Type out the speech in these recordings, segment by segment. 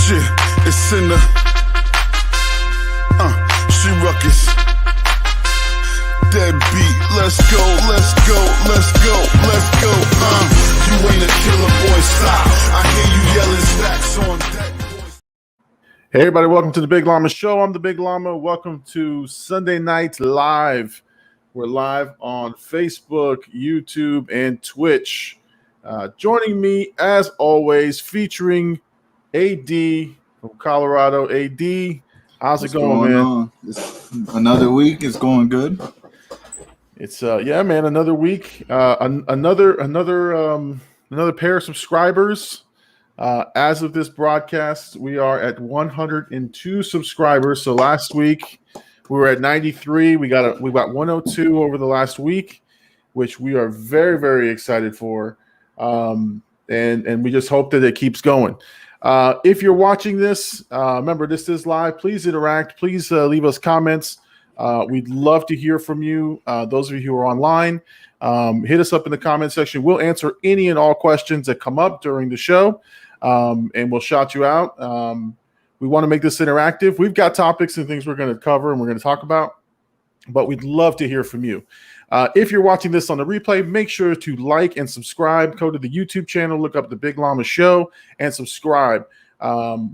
Shit, it's in the she ruckus. Dead beat, let's go, let's go, let's go, let's go. You ain't a killer, boy, stop. I hear you yelling stacks on deck. Hey everybody, welcome to the Big Llama Show. I'm the Big Llama. Welcome to Sunday Night Live. We're live on Facebook, YouTube, and Twitch. Joining me, as always, featuring AD from Colorado. AD, how's it going, man? Another week is going good. It's yeah, man. Another week. Another pair of subscribers. As of this broadcast, we are at 102 subscribers. So last week we were at 93. We got 102 over the last week, which we are very, very excited for. And we just hope that it keeps going. If you're watching this, remember this is live. Please interact. Please leave us comments. We'd love to hear from you. Those of you who are online, hit us up in the comment section. We'll answer any and all questions that come up during the show, and we'll shout you out. We want to make this interactive. We've got topics and things we're going to cover and we're going to talk about, but we'd love to hear from you. If you're watching this on the replay, make sure to like and subscribe. Go to the YouTube channel, look up the Big Llama Show, and subscribe.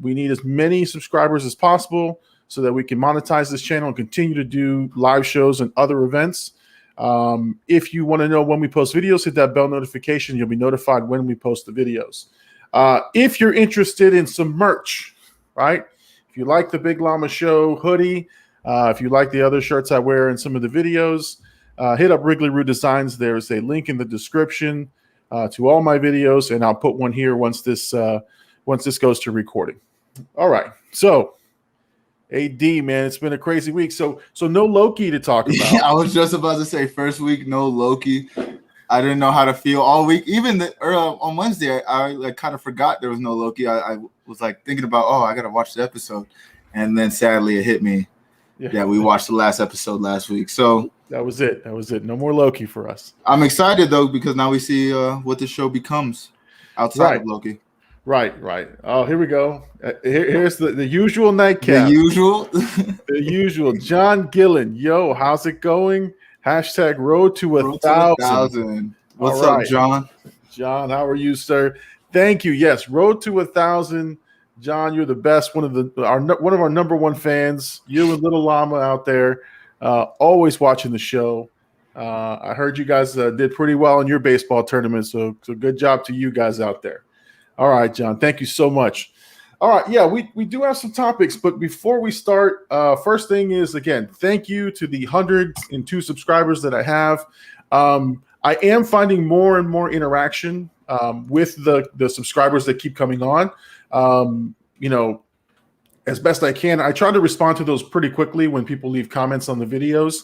We need as many subscribers as possible so that we can monetize this channel and continue to do live shows and other events. If you want to know when we post videos, hit that bell notification. You'll be notified when we post the videos. If you're interested in some merch, right? If you like the Big Llama Show hoodie, if you like the other shirts I wear in some of the videos, hit up Wrigley Roo Designs. There's a link in the description to all my videos, and I'll put one here once this goes to recording. All right, so AD, man, it's been a crazy week. So no Loki to talk about. I was just about to say first week no Loki. I didn't know how to feel all week. Even on Wednesday, I kind of forgot there was no Loki. I was like thinking about, I gotta watch the episode, and then sadly it hit me. Yeah, we watched the last episode last week. So that was it. No more Loki for us. I'm excited though because now we see what the show becomes outside of Loki. Right. Oh, here we go. Here's the usual nightcap. The usual. John Gillin. Yo, how's it going? Hashtag road to 1,000. What's up, John? John, how are you, sir? Thank you. Yes, road to 1,000. John, you're the best. One of our number one fans. You and Little Llama out there, always watching the show. I heard you guys did pretty well in your baseball tournament, so good job to you guys out there. All right, John, thank you so much. All right, yeah, we do have some topics, but before we start, first thing is, again, thank you to the 102 subscribers that I have. I am finding more and more interaction with the subscribers that keep coming on. As best I can. I try to respond to those pretty quickly when people leave comments on the videos.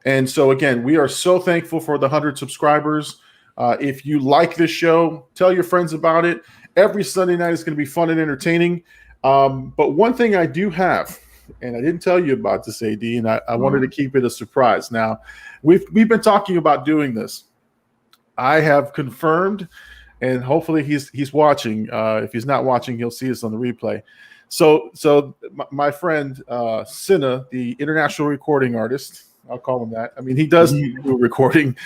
And so, again, we are so thankful for the 100 subscribers. If you like this show, tell your friends about it. Every Sunday night is going to be fun and entertaining. But one thing I do have, and I didn't tell you about this, AD, and I wanted to keep it a surprise. Now, we've been talking about doing this. I have confirmed, and hopefully he's watching. If he's not watching, he'll see us on the replay. So my friend SINA, the international recording artist, I'll call him that. I mean, he does do recording,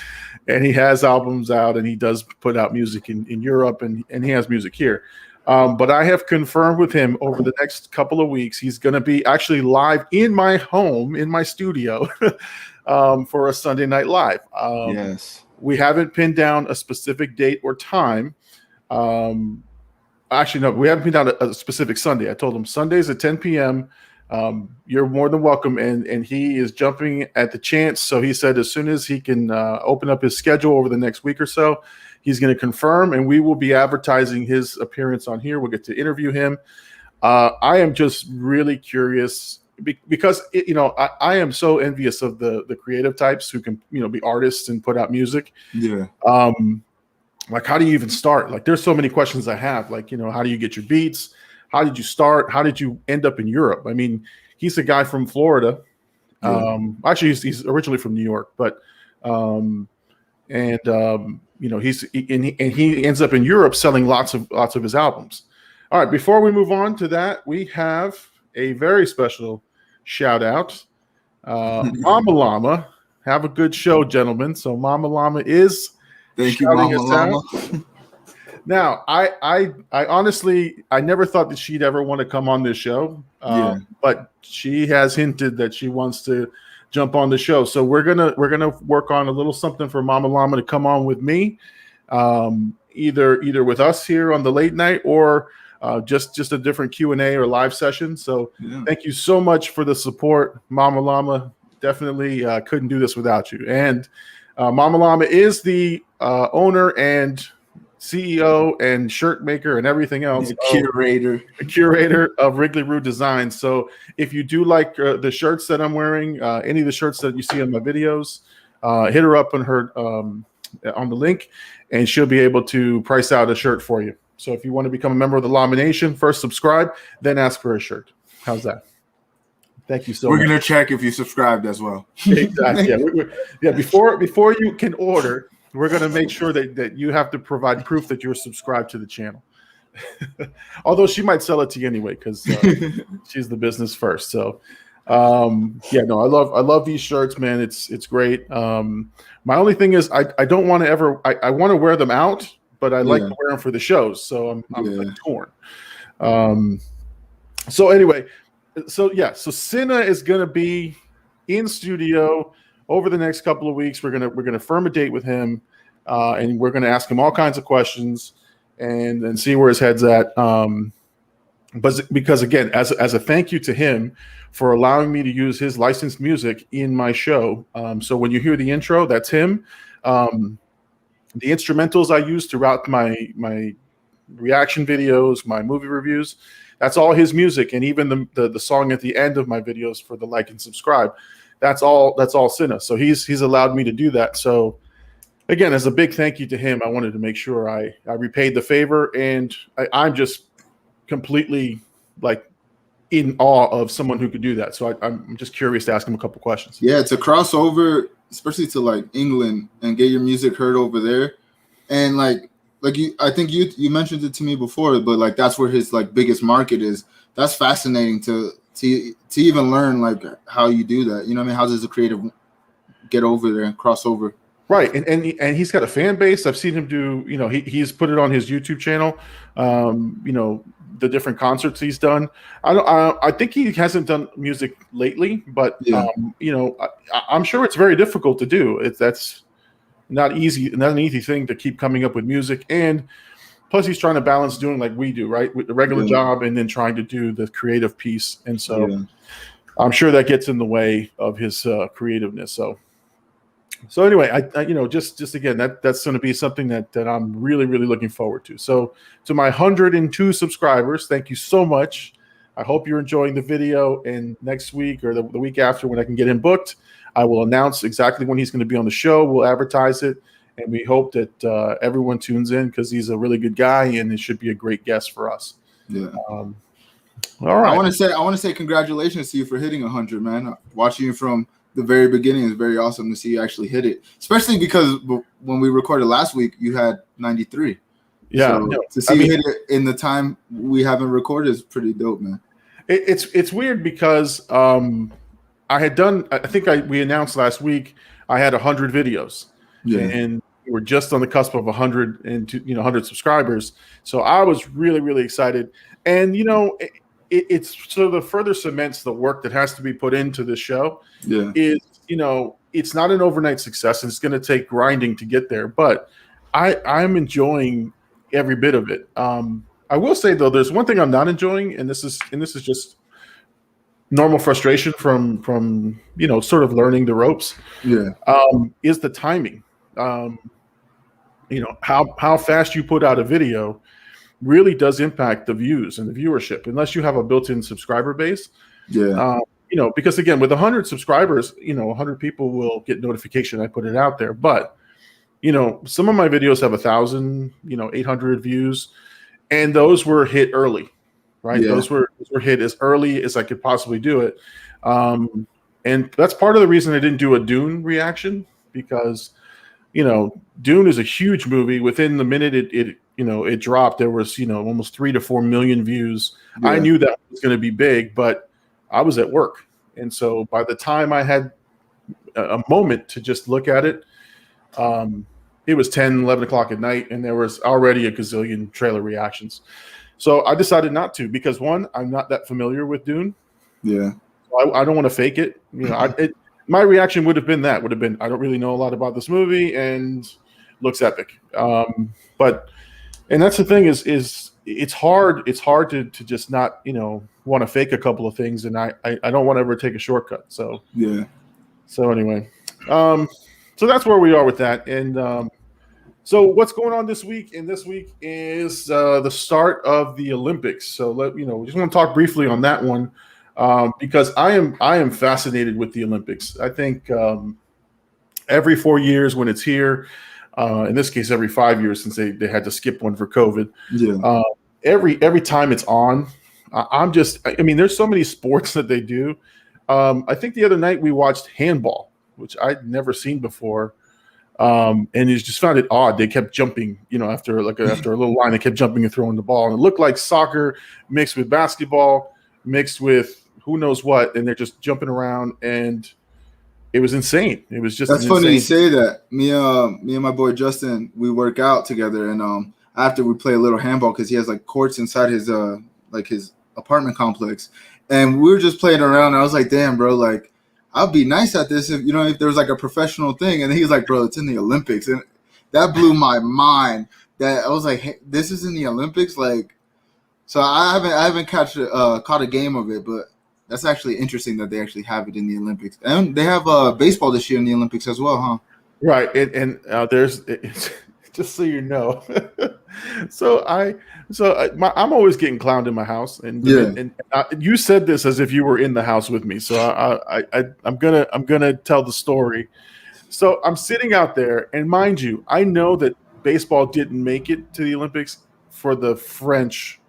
and he has albums out, and he does put out music in Europe, and he has music here. But I have confirmed with him over the next couple of weeks, he's going to be actually live in my home, in my studio, for a Sunday Night Live. Yes. We haven't pinned down a specific date or time. Actually, no, we haven't pinned down a specific Sunday. I told him Sundays at 10 p.m., you're more than welcome, and he is jumping at the chance. So he said as soon as he can open up his schedule over the next week or so, he's going to confirm, and we will be advertising his appearance on here. We'll get to interview him. I am just really curious because I am so envious of the creative types who can be artists and put out music. Yeah. Like, how do you even start? Like, there's so many questions I have. Like, how do you get your beats? How did you start? How did you end up in Europe? I mean, he's a guy from Florida. Yeah. Actually, he's originally from New York, but he ends up in Europe selling lots of his albums. All right, before we move on to that, we have a very special shout out. Mama Llama, have a good show, gentlemen. So Mama Llama is Thank you, shouting Mama us Llama. out. Now, I honestly, I never thought that she'd ever want to come on this show. But she has hinted that she wants to jump on the show. So we're gonna work on a little something for Mama Llama to come on with me, either with us here on the late night or just a different Q&A or live session. So thank you so much for the support, Mama Llama. Definitely couldn't do this without you. And Mama Llama is the owner and CEO and shirt maker and everything else. Curator of Wrigley Roo Designs. So if you do like the shirts that I'm wearing, any of the shirts that you see in my videos, hit her up on her on the link, and she'll be able to price out a shirt for you. So if you want to become a member of the Llama Nation, first subscribe, then ask for a shirt. How's that? Thank you so much. We're gonna check if you subscribed as well. Exactly. Yeah. Before you can order, we're going to make sure that you have to provide proof that you're subscribed to the channel. Although she might sell it to you anyway because she's the business first. So, I love these shirts, man. It's great. My only thing is I don't want to ever. I want to wear them out, but I like to wear them for the shows. So I'm like torn. So anyway, so SINA is going to be in studio over the next couple of weeks. We're gonna firm a date with him, and we're gonna ask him all kinds of questions and see where his head's at. But because again, as a thank you to him for allowing me to use his licensed music in my show. So when you hear the intro, that's him. The instrumentals I use throughout my reaction videos, my movie reviews, that's all his music, and even the song at the end of my videos for the like and subscribe. That's all SINA. So he's allowed me to do that. So again, as a big thank you to him, I wanted to make sure I repaid the favor, and I'm just completely like in awe of someone who could do that. So I'm just curious to ask him a couple questions. Yeah, to cross over, especially to like England and get your music heard over there, and like I think you mentioned it to me before, but like that's where his like biggest market is. That's fascinating to even learn like how you do that. You know what I mean? How does a creative get over there and cross over? Right, and he's got a fan base. I've seen him do. He's put it on his YouTube channel. The different concerts he's done. I think he hasn't done music lately, but I'm sure it's very difficult to do. That's not easy. Not an easy thing to keep coming up with music, and plus he's trying to balance doing like we do, right, with the regular job, and then trying to do the creative piece. And so I'm sure that gets in the way of his creativeness. So anyway, I just again, that's going to be something that I'm really, really looking forward to. So to my 102 subscribers, thank you so much. I hope you're enjoying the video, and next week or the week after, when I can get him booked, I will announce exactly when he's going to be on the show. We'll advertise it, and we hope that everyone tunes in because he's a really good guy, and it should be a great guest for us. Yeah. All right. I want to say congratulations to you for hitting 100, man. Watching you from the very beginning is very awesome to see you actually hit it, especially because when we recorded last week, you had 93. Yeah. So to see you hit it in the time we haven't recorded is pretty dope, man. It's weird because I had done. I think we announced last week I had 100 videos, and we were just on the cusp of 100 and 100 subscribers. So I was really, really excited, and it's sort of further cements the work that has to be put into this show. Yeah, it's not an overnight success, and it's going to take grinding to get there. But I'm enjoying every bit of it. I will say though, there's one thing I'm not enjoying, and this is just normal frustration from sort of learning the ropes. Yeah, is the timing. How fast you put out a video really does impact the views and the viewership, unless you have a built-in subscriber base. Yeah. Because again, with 100 subscribers, 100 people will get notification I put it out there. But some of my videos have 1,000, 800 views, and those were hit early, right? Yeah. Those were hit as early as I could possibly do it. And that's part of the reason I didn't do a Dune reaction, because Dune is a huge movie. Within the minute it it dropped, there was, almost 3 to 4 million views. Yeah. I knew that was going to be big, but I was at work. And so by the time I had a moment to just look at it, it was 10, 11 o'clock at night, and there was already a gazillion trailer reactions. So I decided not to, because one, I'm not that familiar with Dune. Yeah. I don't want to fake it. My reaction would have been I don't really know a lot about this movie and looks epic. And that's the thing is it's hard to just not, want to fake a couple of things. And I don't want to ever take a shortcut. So, yeah. So anyway, so that's where we are with that. And so what's going on this week? And this week is the start of the Olympics. So we just want to talk briefly on that one. Because I am fascinated with the Olympics. I think every 4 years when it's here, in this case every 5 years since they had to skip one for COVID. Yeah. Every time it's on, there's so many sports that they do. I think the other night we watched Handball, which I'd never seen before, and you just found it odd. They kept jumping, after a little line, they kept jumping and throwing the ball, and it looked like soccer mixed with basketball, mixed with who knows what, and they're just jumping around, and it was insane. It was just that's funny you say that. Me and my boy Justin, we work out together, and after we play a little handball because he has like courts inside his his apartment complex, and we were just playing around. And I was like, damn, bro, like I'd be nice at this if there was like a professional thing. And then he's like, bro, it's in the Olympics, and that blew my mind. That I was like, hey, this is in the Olympics, like. So I haven't caught a game of it, but that's actually interesting that they actually have it in the Olympics, and they have baseball this year in the Olympics as well, huh? Right, and there's just so you know. I'm always getting clowned in my house, and you said this as if you were in the house with me. So I'm gonna tell the story. So I'm sitting out there, and mind you, I know that baseball didn't make it to the Olympics for the French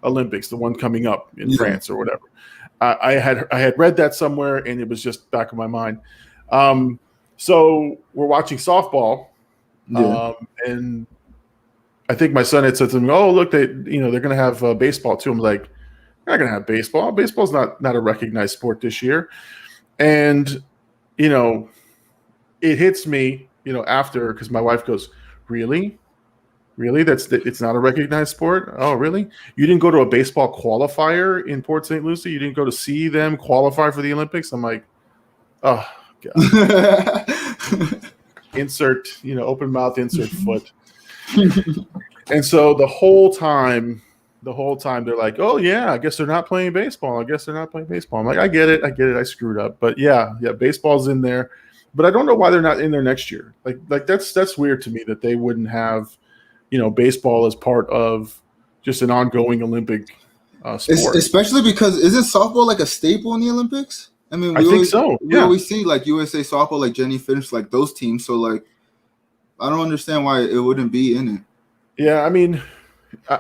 Olympics, the one coming up in France or whatever. I had read that somewhere, and it was just back of my mind. So we're watching softball, and I think my son had said to me, "Oh, look, they're going to have baseball too." I'm like, "They're not going to have baseball. Baseball's not a recognized sport this year." And it hits me, after, because my wife goes, "Really? Really? It's not a recognized sport? Oh, really? You didn't go to a baseball qualifier in Port St. Lucie? You didn't go to see them qualify for the Olympics?" I'm like, oh, God. Insert, open mouth, insert foot. And so the whole time they're like, "Oh, yeah, I guess they're not playing baseball. I'm like, I get it. I screwed up. But yeah, baseball's in there. But I don't know why they're not in there next year. Like that's weird to me that they wouldn't have baseball as part of just an ongoing Olympic sport. Especially because isn't softball like a staple in the Olympics? I mean, I think so. We always see like USA softball, like Jenny finished like those teams. So like, I don't understand why it wouldn't be in it. Yeah, I mean,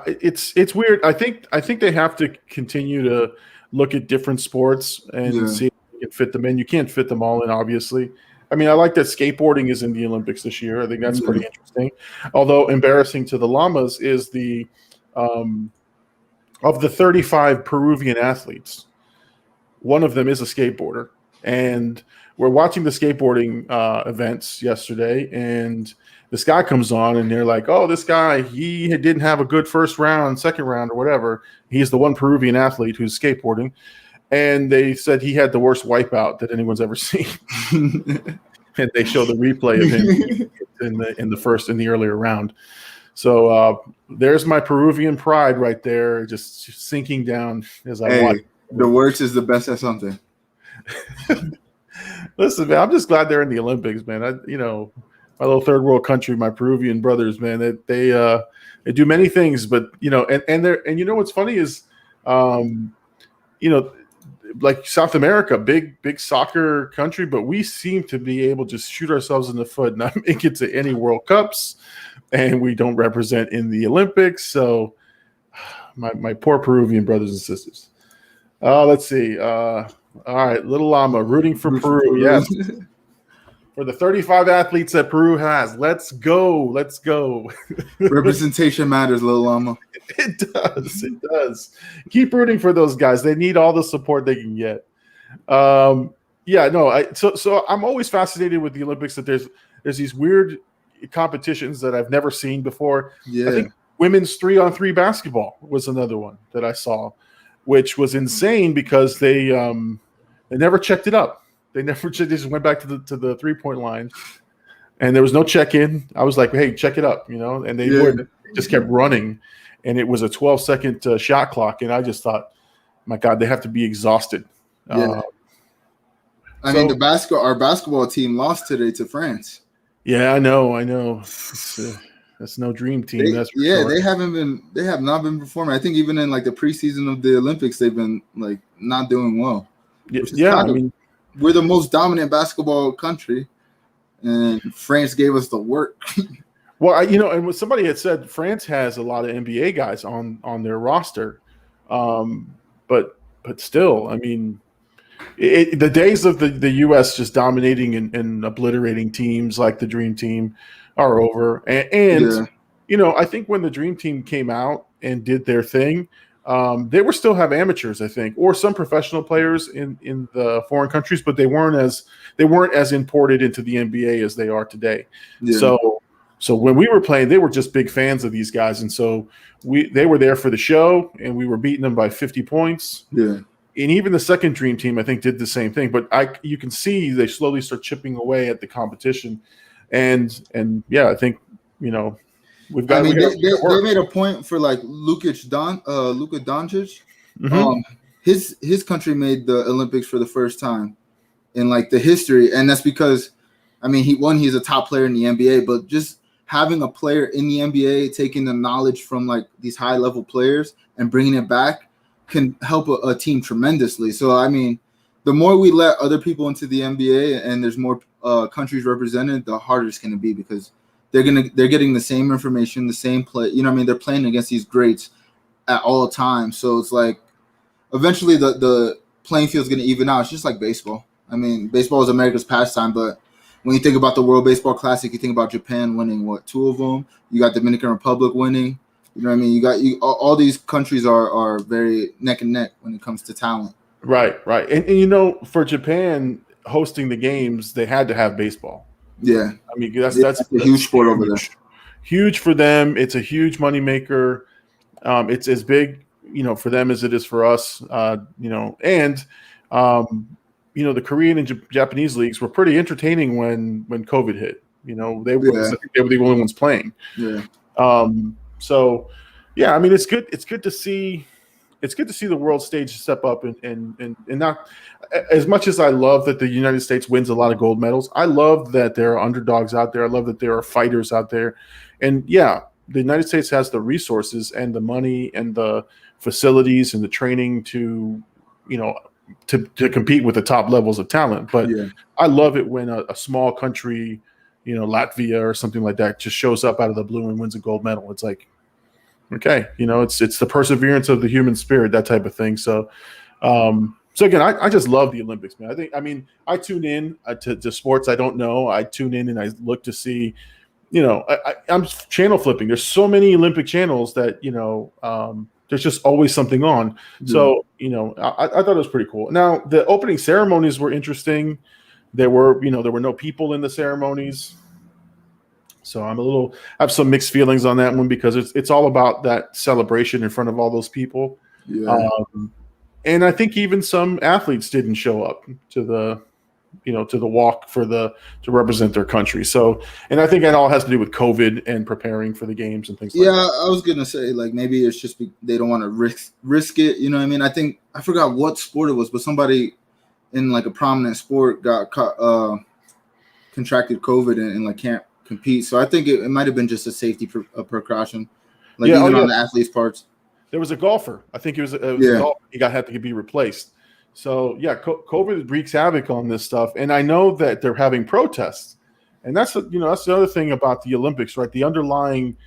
it's weird. I think they have to continue to look at different sports and see if you can fit them in. You can't fit them all in, obviously. I mean, I like that skateboarding is in the Olympics this year. I think that's pretty interesting. Although embarrassing to the Llamas is the of the 35 Peruvian athletes, one of them is a skateboarder. And we're watching the skateboarding events yesterday, and this guy comes on, and they're like, "Oh, this guy, he didn't have a good first round, second round, or whatever. He's the one Peruvian athlete who's skateboarding." And they said he had the worst wipeout that anyone's ever seen. And they show the replay of him in the earlier round. So there's my Peruvian pride right there, just sinking down as I watch. The worst is the best at something. Listen, man, I'm just glad they're in the Olympics, man. My little third world country, my Peruvian brothers, man, they do many things, but and what's funny is, like South America, big soccer country, but we seem to be able to shoot ourselves in the foot and not make it to any World Cups, and we don't represent in the Olympics. So my poor Peruvian brothers and sisters. Let's see. All right, little Llama rooting for Peru. Yes. For the 35 athletes that Peru has. Let's go. Let's go. Representation matters, Lil Llama. It does. It does. Keep rooting for those guys. They need all the support they can get. Yeah, no. So I'm always fascinated with the Olympics that there's these weird competitions that I've never seen before. Yeah. I think women's 3-on-3 basketball was another one that I saw, which was insane because they never checked it up. They just went back to the 3-point line, and there was no check-in. I was like, "Hey, check it up," and they would just kept running, and it was a 12-second shot clock, and I just thought, "My God, they have to be exhausted." Yeah. I mean, our basketball team lost today to France. Yeah, I know. That's no dream team. That's for sure. They have not been performing. I think even in like the preseason of the Olympics, they've been like not doing well. Yeah, I mean, we're the most dominant basketball country, and France gave us the work. Well, and what somebody had said, France has a lot of NBA guys on their roster, but still, I mean, the days of the U.S. just dominating and obliterating teams like the Dream Team are over. And I think when the Dream Team came out and did their thing, they were still have amateurs, I think, or some professional players in the foreign countries, but they weren't as imported into the NBA as they are today. Yeah. So when we were playing, they were just big fans of these guys, and so they were there for the show, and we were beating them by 50 points. Yeah. And even the second Dream Team, I think, did the same thing. But you can see they slowly start chipping away at the competition, and yeah, I think we've got. I mean, they made a point for like Luka Doncic. Mm-hmm. His country made the Olympics for the first time in like the history, and that's because, I mean, he's a top player in the NBA, but just having a player in the NBA taking the knowledge from like these high level players and bringing it back can help a team tremendously. So I mean, the more we let other people into the NBA and there's more countries represented, the harder it's going to be because they're getting the same information, the same play. You know what I mean? They're playing against these greats at all times. So it's like eventually the playing field is going to even out. It's just like baseball. I mean, baseball is America's pastime, but when you think about the World Baseball Classic, you think about Japan winning, 2 of them? You got Dominican Republic winning. You know what I mean? All these countries are very neck and neck when it comes to talent. Right. And for Japan hosting the games, they had to have baseball. Yeah. I mean, that's a huge sport over there. Huge for them. It's a huge moneymaker. It's as big, for them as it is for us. And the Korean and Japanese leagues were pretty entertaining when COVID hit. They were the only ones playing. Yeah. So, yeah, I mean, it's good. It's good to see. It's good to see the world stage step up and not as much as I love that the United States wins a lot of gold medals. I love that there are underdogs out there. I love that there are fighters out there. And yeah, the United States has the resources and the money and the facilities and the training to compete with the top levels of talent. But I love it when a small country, Latvia or something like that, just shows up out of the blue and wins a gold medal. It's like, okay, it's the perseverance of the human spirit, that type of thing. So, again, I just love the Olympics, man. I tune in to sports I don't know. I tune in and I look to see, I'm channel flipping. There's so many Olympic channels that, there's just always something on. So, I thought it was pretty cool. Now, the opening ceremonies were interesting. There were no people in the ceremonies. So I have some mixed feelings on that one because it's all about that celebration in front of all those people. Yeah. And I think even some athletes didn't show up to the walk to represent their country. So, and I think that all has to do with COVID and preparing for the games and things like that. Yeah, I was going to say, like, maybe it's just they don't want to risk it. You know what I mean? I forgot what sport it was, but somebody in like a prominent sport got contracted COVID and like can't compete. So I think it might have been just a safety precaution, like on the athletes' parts. There was a golfer. I think it was a golfer. He had to be replaced. So yeah, COVID wreaks havoc on this stuff, and I know that they're having protests, and that's the other thing about the Olympics, right? The underlying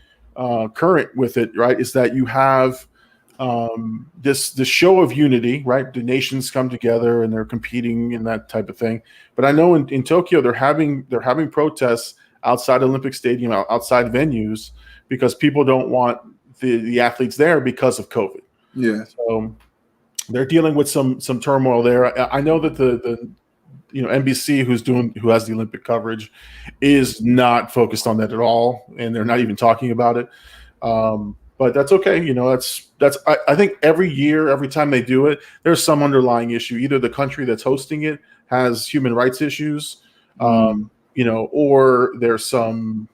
current with it, right, is that you have this show of unity, right? The nations come together and they're competing and that type of thing. But I know in Tokyo they're having protests outside Olympic Stadium, outside venues, because people don't want the athletes there because of COVID. Yeah. So they're dealing with some turmoil there. I know that the NBC who has the Olympic coverage is not focused on that at all, and they're not even talking about it. But that's okay. I think every year, every time they do it, there's some underlying issue. Either the country that's hosting it has human rights issues, or there's some,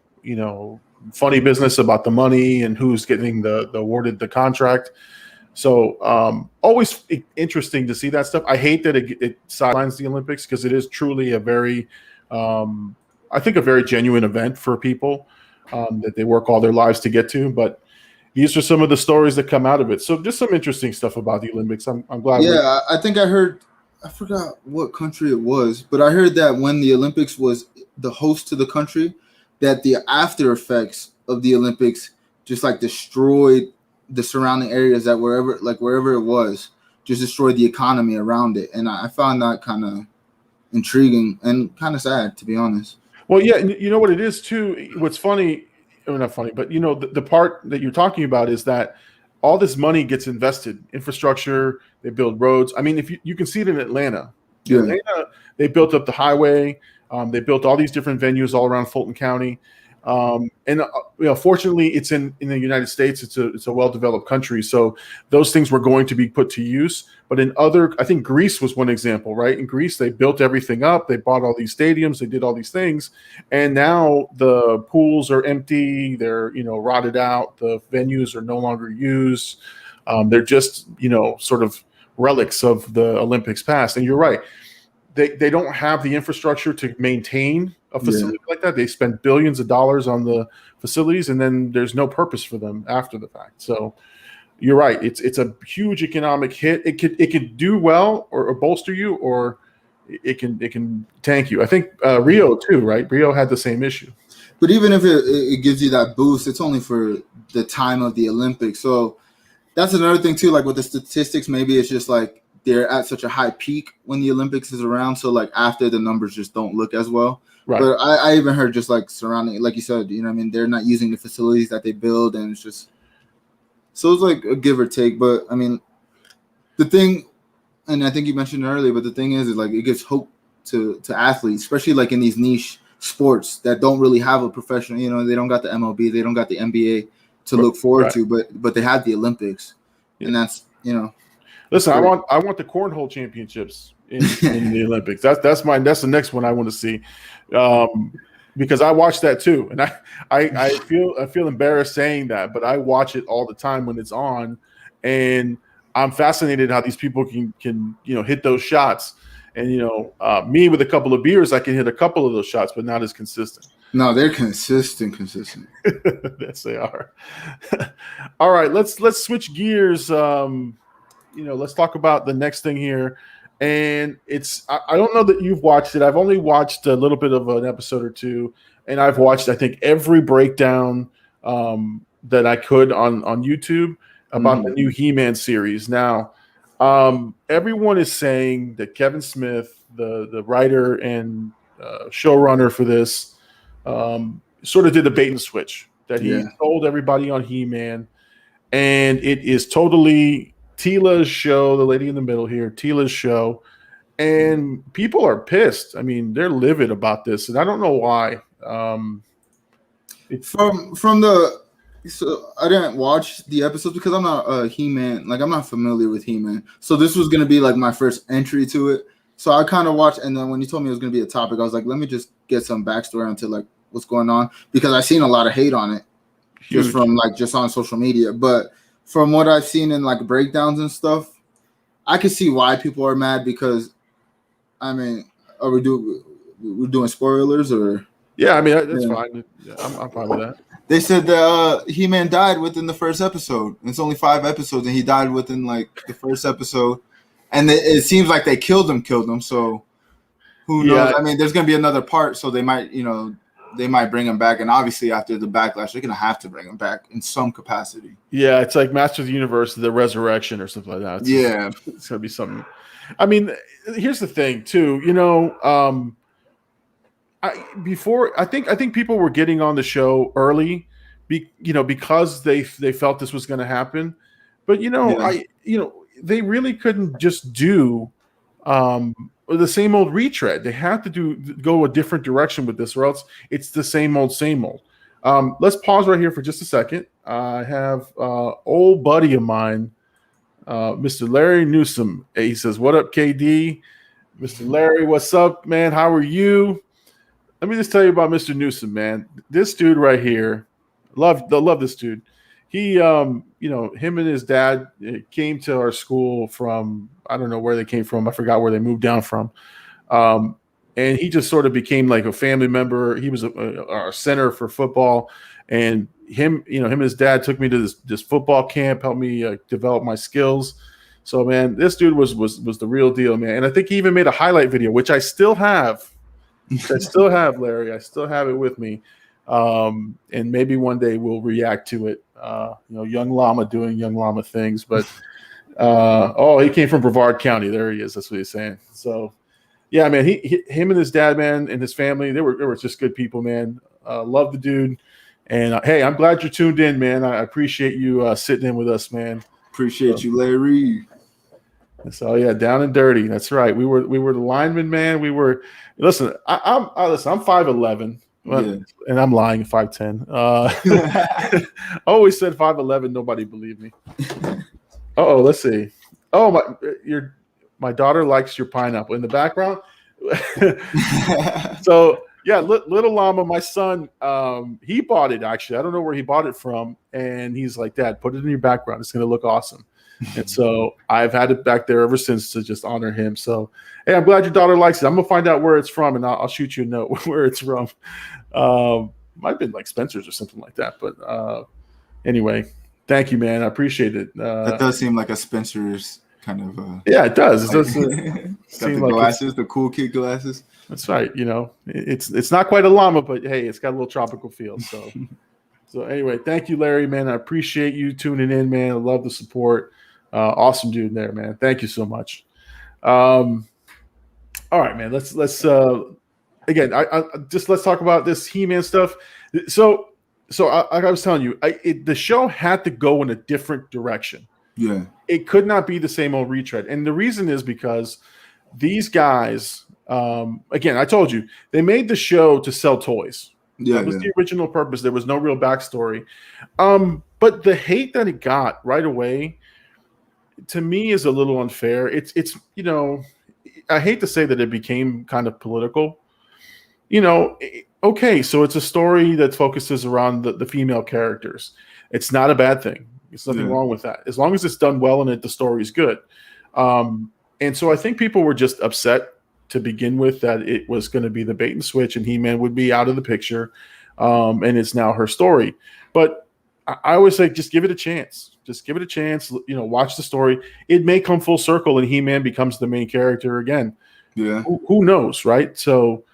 funny business about the money and who's getting the awarded the contract. So always interesting to see that stuff. I hate that it sidelines the Olympics, because it is truly a very, I think, a very genuine event for people that they work all their lives to get to. But these are some of the stories that come out of it. So just some interesting stuff about the Olympics. I'm glad. Yeah, I think I heard, I forgot what country it was, but I heard that when the Olympics was the host to the country, that the after effects of the Olympics just like destroyed the surrounding areas, that wherever it was, just destroyed the economy around it. And I found that kind of intriguing and kind of sad, to be honest. Well, yeah, you know what it is too. What's funny, or not funny, but the part that you're talking about is that all this money gets invested, infrastructure. They build roads. I mean, if you can see it in Atlanta. Yeah. Atlanta, they built up the highway. They built all these different venues all around Fulton County. Fortunately, it's in the United States. It's a well-developed country, so those things were going to be put to use. But in I think Greece was one example, right? In Greece, they built everything up. They bought all these stadiums. They did all these things, and now the pools are empty. They're rotted out. The venues are no longer used. They're just sort of relics of the Olympics past. And you're right. They don't have the infrastructure to maintain a facility like that. They spend billions of dollars on the facilities, and then there's no purpose for them after the fact. So you're right. It's a huge economic hit. It could do well or bolster you, or it can tank you. I think Rio too, right? Rio had the same issue. But even if it gives you that boost, it's only for the time of the Olympics. So that's another thing too. Like with the statistics, maybe it's just like they're at such a high peak when the Olympics is around. So like after, the numbers just don't look as well. Right. But I even heard just like surrounding, like you said, they're not using the facilities that they build, and it's just, so it's like a give or take. But I mean, the thing, and I think you mentioned it earlier, but the thing is like it gives hope to athletes, especially like in these niche sports that don't really have a professional, they don't got the MLB, they don't got the NBA to look forward to, but they have the Olympics, and that's, Listen, I want the cornhole championships in the Olympics. That's the next one I want to see, because I watch that too, and I feel embarrassed saying that, but I watch it all the time when it's on, and I'm fascinated how these people can hit those shots, and me with a couple of beers, I can hit a couple of those shots, but not as consistent. No, they're consistent. Yes, they are. All right, let's switch gears. Let's talk about the next thing here. And I don't know that you've watched it. I've only watched a little bit of an episode or two, and I've watched, I think, every breakdown that I could on YouTube about the new HeMan series. Now, everyone is saying that Kevin Smith, the writer and showrunner for this, sort of did a bait and switch, that he told everybody on HeMan, and it is totally Tila's show, the lady in the middle here, Tila's show, and people are pissed. I mean, they're livid about this, and I don't know why. So I didn't watch the episodes because I'm not a HeMan, like I'm not familiar with HeMan. So this was gonna be like my first entry to it. So I kind of watched, and then when you told me it was gonna be a topic, I was like, let me just get some backstory onto like what's going on, because I've seen a lot of hate on it just on social media, but from what I've seen in like breakdowns and stuff, I can see why people are mad, because, I mean, we're doing spoilers or? Yeah, I mean, that's fine. Yeah, I'm fine with that. They said that HeMan died within the first episode. It's only 5 episodes, and he died within like the first episode. And it seems like they killed him. So who knows? Yeah. I mean, there's going to be another part, so they might, they might bring him back, and obviously after the backlash, they're gonna have to bring him back in some capacity. Yeah, it's like Master of the Universe, the Resurrection, or something like that. It's gonna be something. I mean, here's the thing, too. I think people were getting on the show early, because they felt this was going to happen, but they really couldn't just do the same old retread. They had to go a different direction with this, or else it's the same old, same old. Let's pause right here for just a second. I have old buddy of mine, Mr. Larry Newsom. He says, "What up, KD?" Mr. Larry, what's up, man? How are you? Let me just tell you about Mr. Newsom, man. This dude right here, love this dude. He, him and his dad came to our school from, I don't know where they came from. I forgot where they moved down from. And he just sort of became like a family member. He was our center for football, and him and his dad took me to this football camp, helped me develop my skills. So, man, this dude was the real deal, man. And I think he even made a highlight video, which I still have. Larry. I still have it with me. And maybe one day we'll react to it. Young Llama doing young Llama things. But he came from Brevard County. There he is. That's what he's saying. So, yeah, man, him and his dad, man, and his family, they were just good people, man. Love the dude. And hey, I'm glad you're tuned in, man. I appreciate you sitting in with us, man. Appreciate you, Larry. So yeah, down and dirty. That's right. We were the linemen, man. We were. Listen, I'm 5'11", and I'm lying, 5'10". I always said 5'11". Nobody believed me. Let's see. Oh, my daughter likes your pineapple in the background. So yeah, little Llama, my son, he bought it actually. I don't know where he bought it from, and he's like, "Dad, put it in your background. It's gonna look awesome." And so I've had it back there ever since to just honor him. So, hey, I'm glad your daughter likes it. I'm going to find out where it's from, and I'll shoot you a note where it's from. Might have been like Spencer's or something like that. But anyway, thank you, man. I appreciate it. That does seem like a Spencer's kind of. Yeah, it does. It does got the glasses, the cool kid glasses. That's right. It's not quite a llama, but hey, it's got a little tropical feel. So anyway, thank you, Larry, man. I appreciate you tuning in, man. I love the support. Awesome dude there, man. Thank you so much. All right, man. Let's again. Let's talk about this HeMan stuff. So I was telling you, the show had to go in a different direction. Yeah, it could not be the same old retread, and the reason is because these guys. Again, I told you they made the show to sell toys. Yeah, that was the original purpose. There was no real backstory. But the hate that it got right away, to me, is a little unfair. It's I hate to say that it became kind of political. Okay, so it's a story that focuses around the female characters. It's not a bad thing. There's nothing wrong with that. As long as it's done well and the story is good. And so I think people were just upset to begin with that it was going to be the bait and switch and HeMan would be out of the picture. And it's now her story. But I always say, just give it a chance. Just give it a chance. Watch the story. It may come full circle and HeMan becomes the main character again. Yeah. Who knows, right? So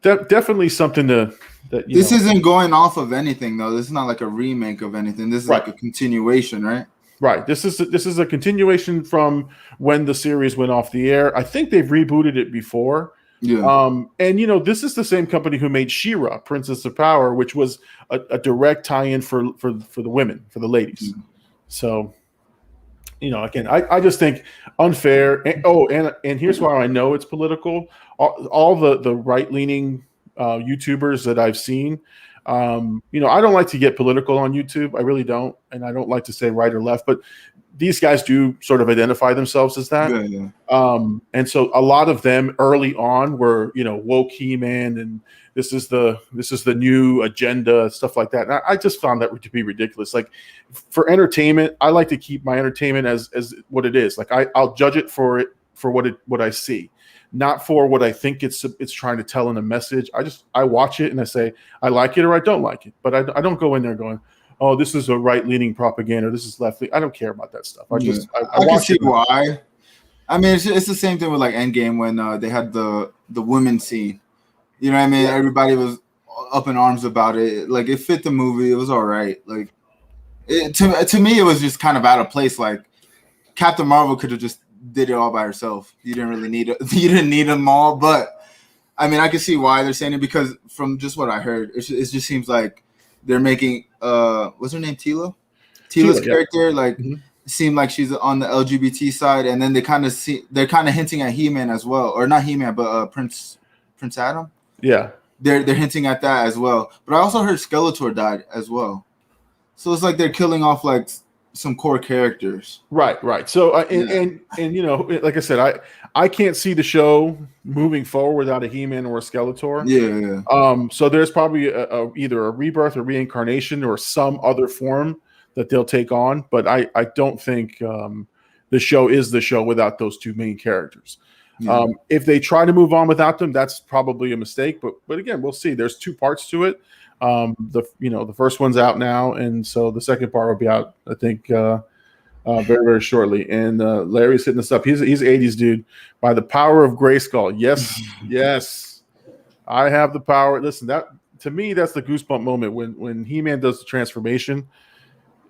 definitely something that this isn't going off of anything, though. This is not like a remake of anything. This is like a continuation, right? Right. This is a continuation from when the series went off the air. I think they've rebooted it before. Yeah. And this is the same company who made She-Ra, Princess of Power, which was a direct tie-in for the women, for the ladies. Mm-hmm. So, again, I just think unfair. And here's why I know it's political. All the right-leaning YouTubers that I've seen. I don't like to get political on YouTube. I really don't. And I don't like to say right or left, but these guys do sort of identify themselves as that. Yeah. And so a lot of them early on were, woke HeMan and this is the new agenda, stuff like that. And I just found that to be ridiculous. Like for entertainment, I like to keep my entertainment as what it is. Like I'll judge it for what I see. Not for what I think it's trying to tell in a message. I watch it and I say I like it or I don't like it, but I don't go in there going, oh, this is a right-leaning propaganda. This is left-leaning. I don't care about that stuff. I can see why. I mean, it's the same thing with like Endgame when they had the women scene. You know what I mean? Everybody was up in arms about it. Like it fit the movie. It was all right. Like to me, it was just kind of out of place. Like Captain Marvel could have just did it all by herself. You didn't really need you didn't need them all. But I mean, I can see why they're saying it because from just what I heard, it just seems like they're making what's her name, Tila's character like seemed like she's on the LGBT side, and then they're kind of hinting at HeMan as well, or not HeMan, but Prince Adam. Yeah, they're hinting at that as well. But I also heard Skeletor died as well, so it's like they're killing off like some core characters. Right. So and you know, like I said, I can't see the show moving forward without a He-Man or a Skeletor. Yeah. So there's probably either a rebirth or reincarnation or some other form that they'll take on. But I don't think the show is the show without those two main characters. Yeah. If they try to move on without them, that's probably a mistake. But again, we'll see. There's two parts to it. The first one's out now, and so the second part will be out, I think, very, very shortly. And Larry's hitting us up. He's 80s dude. By the power of Grayskull. Yes. I have the power. Listen, that to me, that's the goosebump moment when He-Man does the transformation.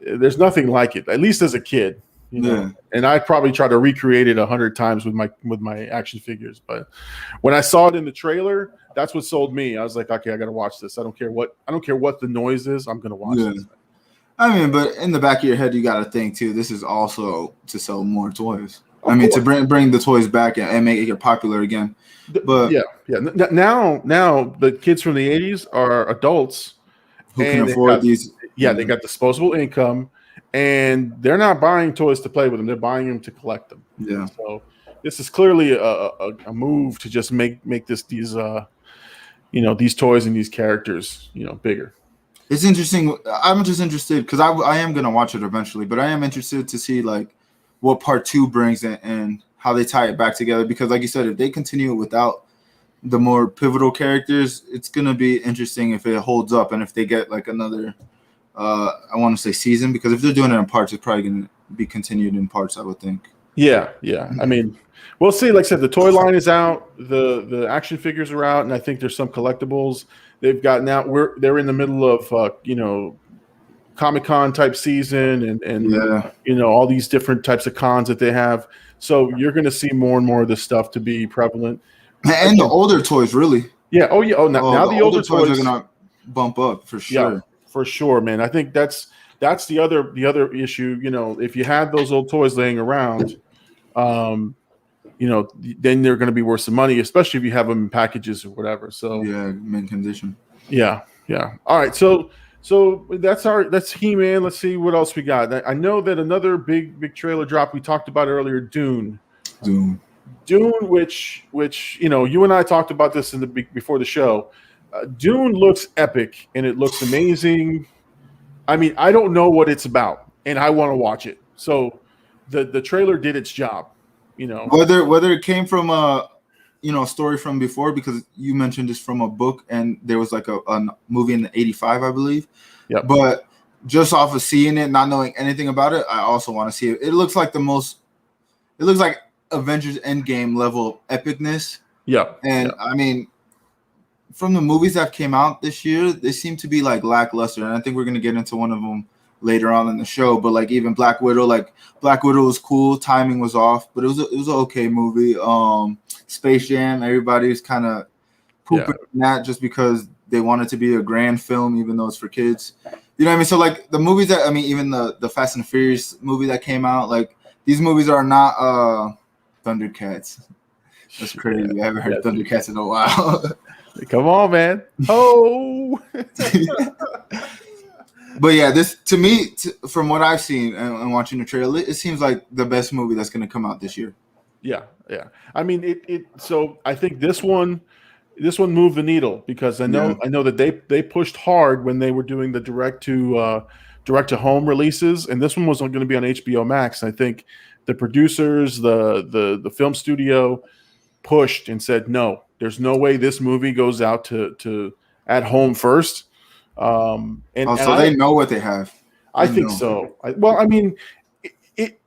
There's nothing like it, at least as a kid. You know? Yeah. And I probably try to recreate it 100 times with my action figures. But when I saw it in the trailer, that's what sold me. I was like, okay, I got to watch this. I don't care what the noise is. I'm going to watch this. I mean, but in the back of your head, you got to think too. This is also to sell more toys. I mean, to bring the toys back and make it popular again. But yeah. Now the kids from the 80s are adults who can afford these. Yeah, they got disposable income, and they're not buying toys to play with them. They're buying them to collect them. Yeah. So this is clearly a move to just make these toys and these characters, bigger. It's interesting. I'm just interested because I am going to watch it eventually, but I am interested to see like what part 2 brings and how they tie it back together. Because like you said, if they continue without the more pivotal characters, it's going to be interesting if it holds up and if they get like another, I want to say season, because if they're doing it in parts, it's probably going to be continued in parts, I would think. Yeah. I mean, we'll see. Like I said, the toy line is out, the action figures are out, and I think there's some collectibles they've got now. They're in the middle of Comic-Con type season and all these different types of cons that they have. So you're going to see more and more of this stuff to be prevalent. And the older toys, really. Yeah. Oh yeah. Now the older toys are going to bump up for sure. Yeah, for sure, man. I think that's the other issue. If you had those old toys laying around, then they're going to be worth some money, especially if you have them in packages or whatever. So yeah, mint condition. Yeah. All right. So that's He-Man. Let's see what else we got. I know that another big trailer drop we talked about earlier, Dune, which you and I talked about this before the show. Dune looks epic and it looks amazing. I mean, I don't know what it's about, and I want to watch it. So the trailer did its job. Whether it came from a story from before, because you mentioned this from a book, and there was like a movie in '85, I believe. Yeah. But just off of seeing it, not knowing anything about it, I also want to see it. It looks like Avengers Endgame level epicness. Yeah. And I mean, from the movies that came out this year, they seem to be like lackluster, and I think we're gonna get into one of them later on in the show. But like even Black Widow was cool. Timing was off, but it was an okay movie. Space Jam, everybody's kind of pooping that just because they want it to be a grand film, even though it's for kids. You know what I mean? So like the movies even the Fast and Furious movie that came out, like these movies are not Thundercats. That's crazy. I haven't heard Thundercats in a while. Come on, man. Oh. But yeah, this to me, from what I've seen and watching the trailer, it seems like the best movie that's going to come out this year. Yeah. I mean, so I think this one moved the needle, because I know that they pushed hard when they were doing the direct to home releases, and this one was going to be on HBO Max. I think the producers, the film studio pushed and said, no, there's no way this movie goes out to at home first. So they know what they have. I think so. I mean,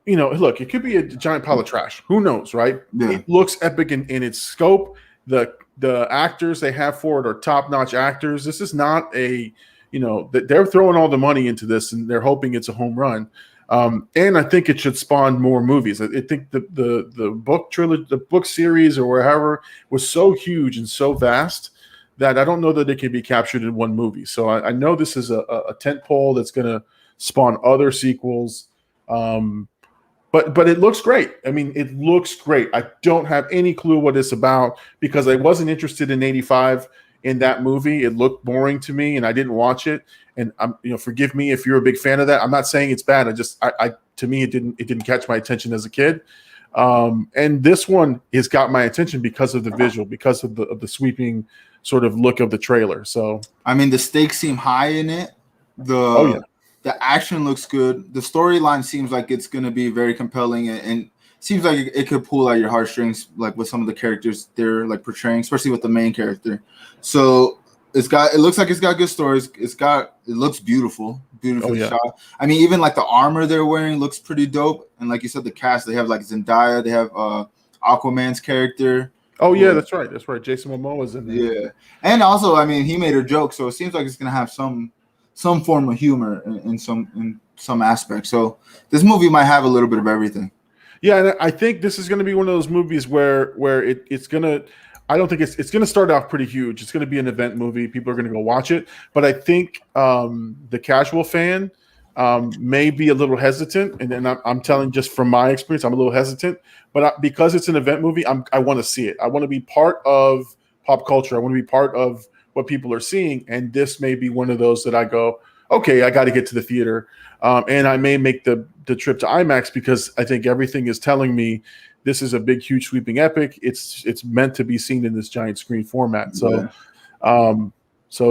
look, it could be a giant pile of trash. Who knows, right? Yeah. It looks epic in its scope. The The actors they have for it are top-notch actors. This is not a, they're throwing all the money into this and they're hoping it's a home run. And I think it should spawn more movies. I think the book trilogy, the book series, or wherever was so huge and so vast that I don't know that it can be captured in one movie. So I know this is a tent pole that's going to spawn other sequels. But it looks great. I mean, it looks great. I don't have any clue what it's about because I wasn't interested in 85 in that movie. It looked boring to me, and I didn't watch it. And forgive me if you're a big fan of that. I'm not saying it's bad. To me, it didn't catch my attention as a kid. And this one has got my attention because of the visual, because of the sweeping sort of look of the trailer. So I mean, the stakes seem high in it. The action looks good. The storyline seems like it's going to be very compelling and seems like it could pull out your heartstrings, like with some of the characters they're like portraying, especially with the main character. So it looks like it's got good stories. It looks beautiful shot. I mean, even like the armor they're wearing looks pretty dope. And like you said, the cast, they have like Zendaya, they have Aquaman's character. Oh yeah, that's right. Jason Momoa's in there. Yeah, and also, I mean, he made a joke, so it seems like it's going to have some form of humor in some aspects. So this movie might have a little bit of everything. Yeah, and I think this is going to be one of those movies where it's going to. I don't think it's going to start off pretty huge. It's going to be an event movie. People are going to go watch it. But I think the casual fan may be a little hesitant. And I'm telling just from my experience, I'm a little hesitant. But because it's an event movie, I want to see it. I want to be part of pop culture. I want to be part of what people are seeing. And this may be one of those that I go, okay, I got to get to the theater. And I may make the trip to IMAX because I think everything is telling me this is a big, huge, sweeping epic. It's meant to be seen in this giant screen format. So,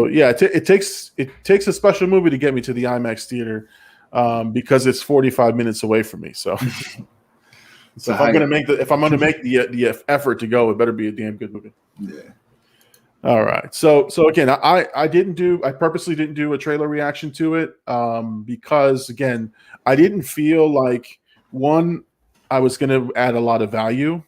it takes a special movie to get me to the IMAX theater because it's 45 minutes away from me. So, if I'm going to make the effort to go, it better be a damn good movie. Yeah. All right. So again, I purposely didn't do a trailer reaction to it because again, I didn't feel like I was going to add a lot of value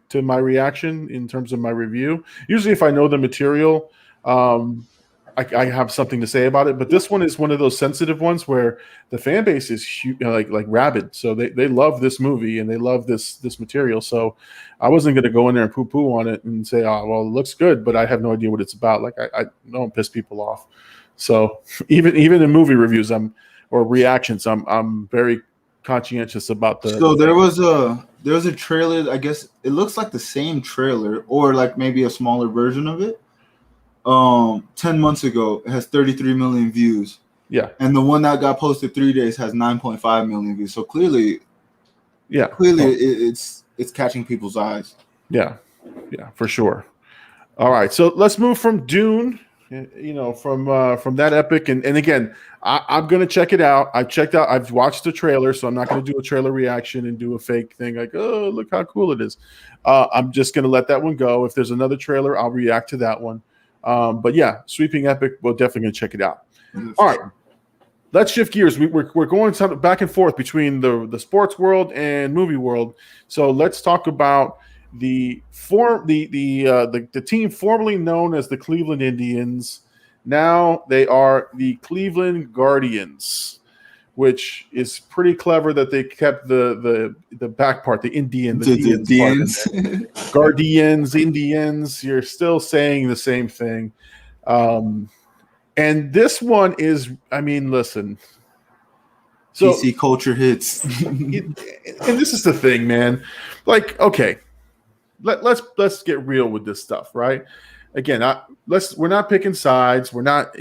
to my reaction in terms of my review. Usually if I know the material, I have something to say about it, but this one is one of those sensitive ones where the fan base is like rabid. So they love this movie and they love this material. So I wasn't going to go in there and poo-poo on it and say, oh, well, it looks good, but I have no idea what it's about. Like I don't piss people off. So even in movie reviews, or reactions, I'm very conscientious about the. So there was a trailer. I guess it looks like the same trailer or like maybe a smaller version of it. 10 months ago, it has 33 million views. Yeah. And the one that got posted 3 days has 9.5 million views. So clearly it's catching people's eyes. Yeah, for sure. All right, so let's move from Dune, from that epic, and again, I'm gonna check it out. I've watched the trailer, so I'm not gonna do a trailer reaction and do a fake thing like, oh, look how cool it is. I'm just gonna let that one go. If there's another trailer, I'll react to that one. But yeah, sweeping epic. We're definitely gonna check it out. All right, let's shift gears. We're going back and forth between the sports world and movie world. So let's talk about the team formerly known as the Cleveland Indians. Now they are the Cleveland Guardians, which is pretty clever that they kept the back part, the Indians. Guardians, Indians. You're still saying the same thing. And this one is, I mean, listen. So PC culture hits. And this is the thing, man. Like, okay, let's get real with this stuff, right? Again, we're not picking sides. We're not,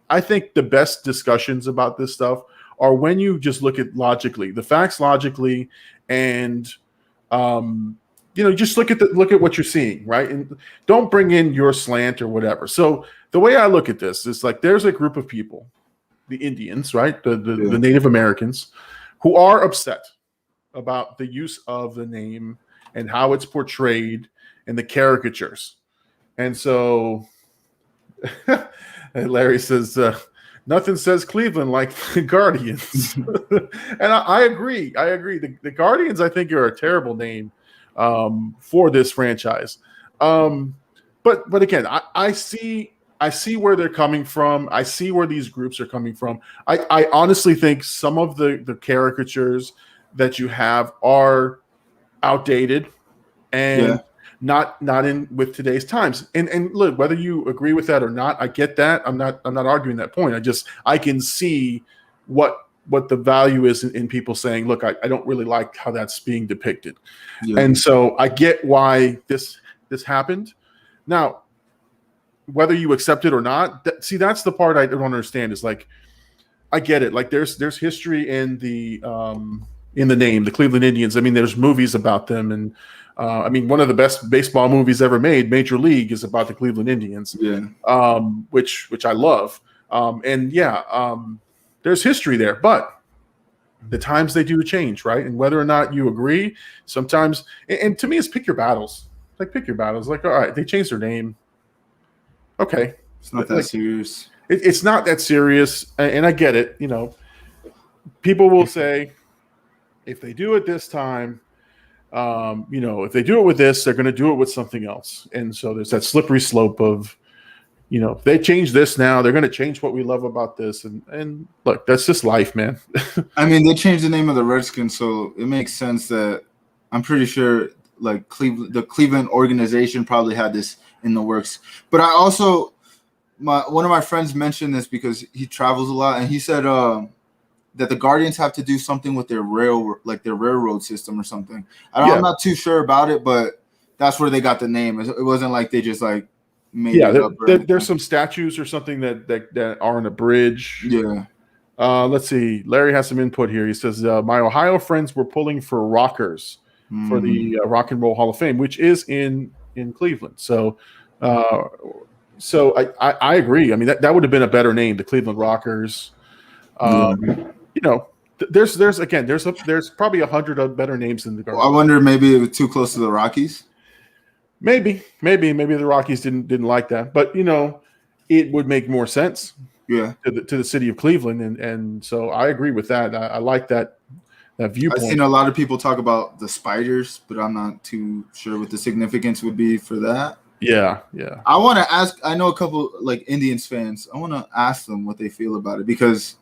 I think the best discussions about this stuff are when you just look at the facts logically, and just look at what you're seeing, right? And don't bring in your slant or whatever. So the way I look at this is like there's a group of people, the Indians, right? The Native Americans, who are upset about the use of the name and how it's portrayed and the caricatures. And so Larry says, nothing says Cleveland like the Guardians. And I agree. The Guardians, I think, are a terrible name for this franchise. But but again, I see where they're coming from. I see where these groups are coming from. I honestly think some of the caricatures that you have are outdated and not in with today's times. And look, whether you agree with that or not, I get that. I'm not arguing that point. I can see what the value is in people saying, look, I don't really like how that's being depicted. Yeah. And so I get why this happened. Now, whether you accept it or not, that's the part I don't understand is like, I get it. Like there's history in the name, the Cleveland Indians. I mean, there's movies about them. And I mean, one of the best baseball movies ever made, Major League, is about the Cleveland Indians, which I love. There's history there, but the times they do change, right? And whether or not you agree, sometimes, and to me, it's pick your battles. Like, pick your battles. Like, all right, they changed their name. Okay. It's not that serious. It's not that serious, and I get it. You know, people will say, if they do it this time, if they do it with this, they're going to do it with something else. And so there's that slippery slope of, if they change this now, they're going to change what we love about this. And look, that's just life, man. I mean, they changed the name of the Redskins, so it makes sense that I'm pretty sure like the Cleveland organization probably had this in the works. But I also, one of my friends mentioned this because he travels a lot, and he said that the Guardians have to do something with their railroad system or something. I'm not too sure about it, but that's where they got the name. It wasn't like they just like made it up. There's some statues or something that are on a bridge. Yeah. Let's see. Larry has some input here. He says, my Ohio friends were pulling for rockers for the Rock and Roll Hall of Fame, which is in Cleveland. So I agree. I mean, that would have been a better name, the Cleveland Rockers. There's probably 100 better names than the Guardians. I wonder, maybe it was too close to the Rockies. Maybe the Rockies didn't like that, but it would make more sense. Yeah, to the city of Cleveland, and so I agree with that. I like that viewpoint. I've seen a lot of people talk about the spiders, but I'm not too sure what the significance would be for that. Yeah. I want to ask. I know a couple like Indians fans. I want to ask them what they feel about it, because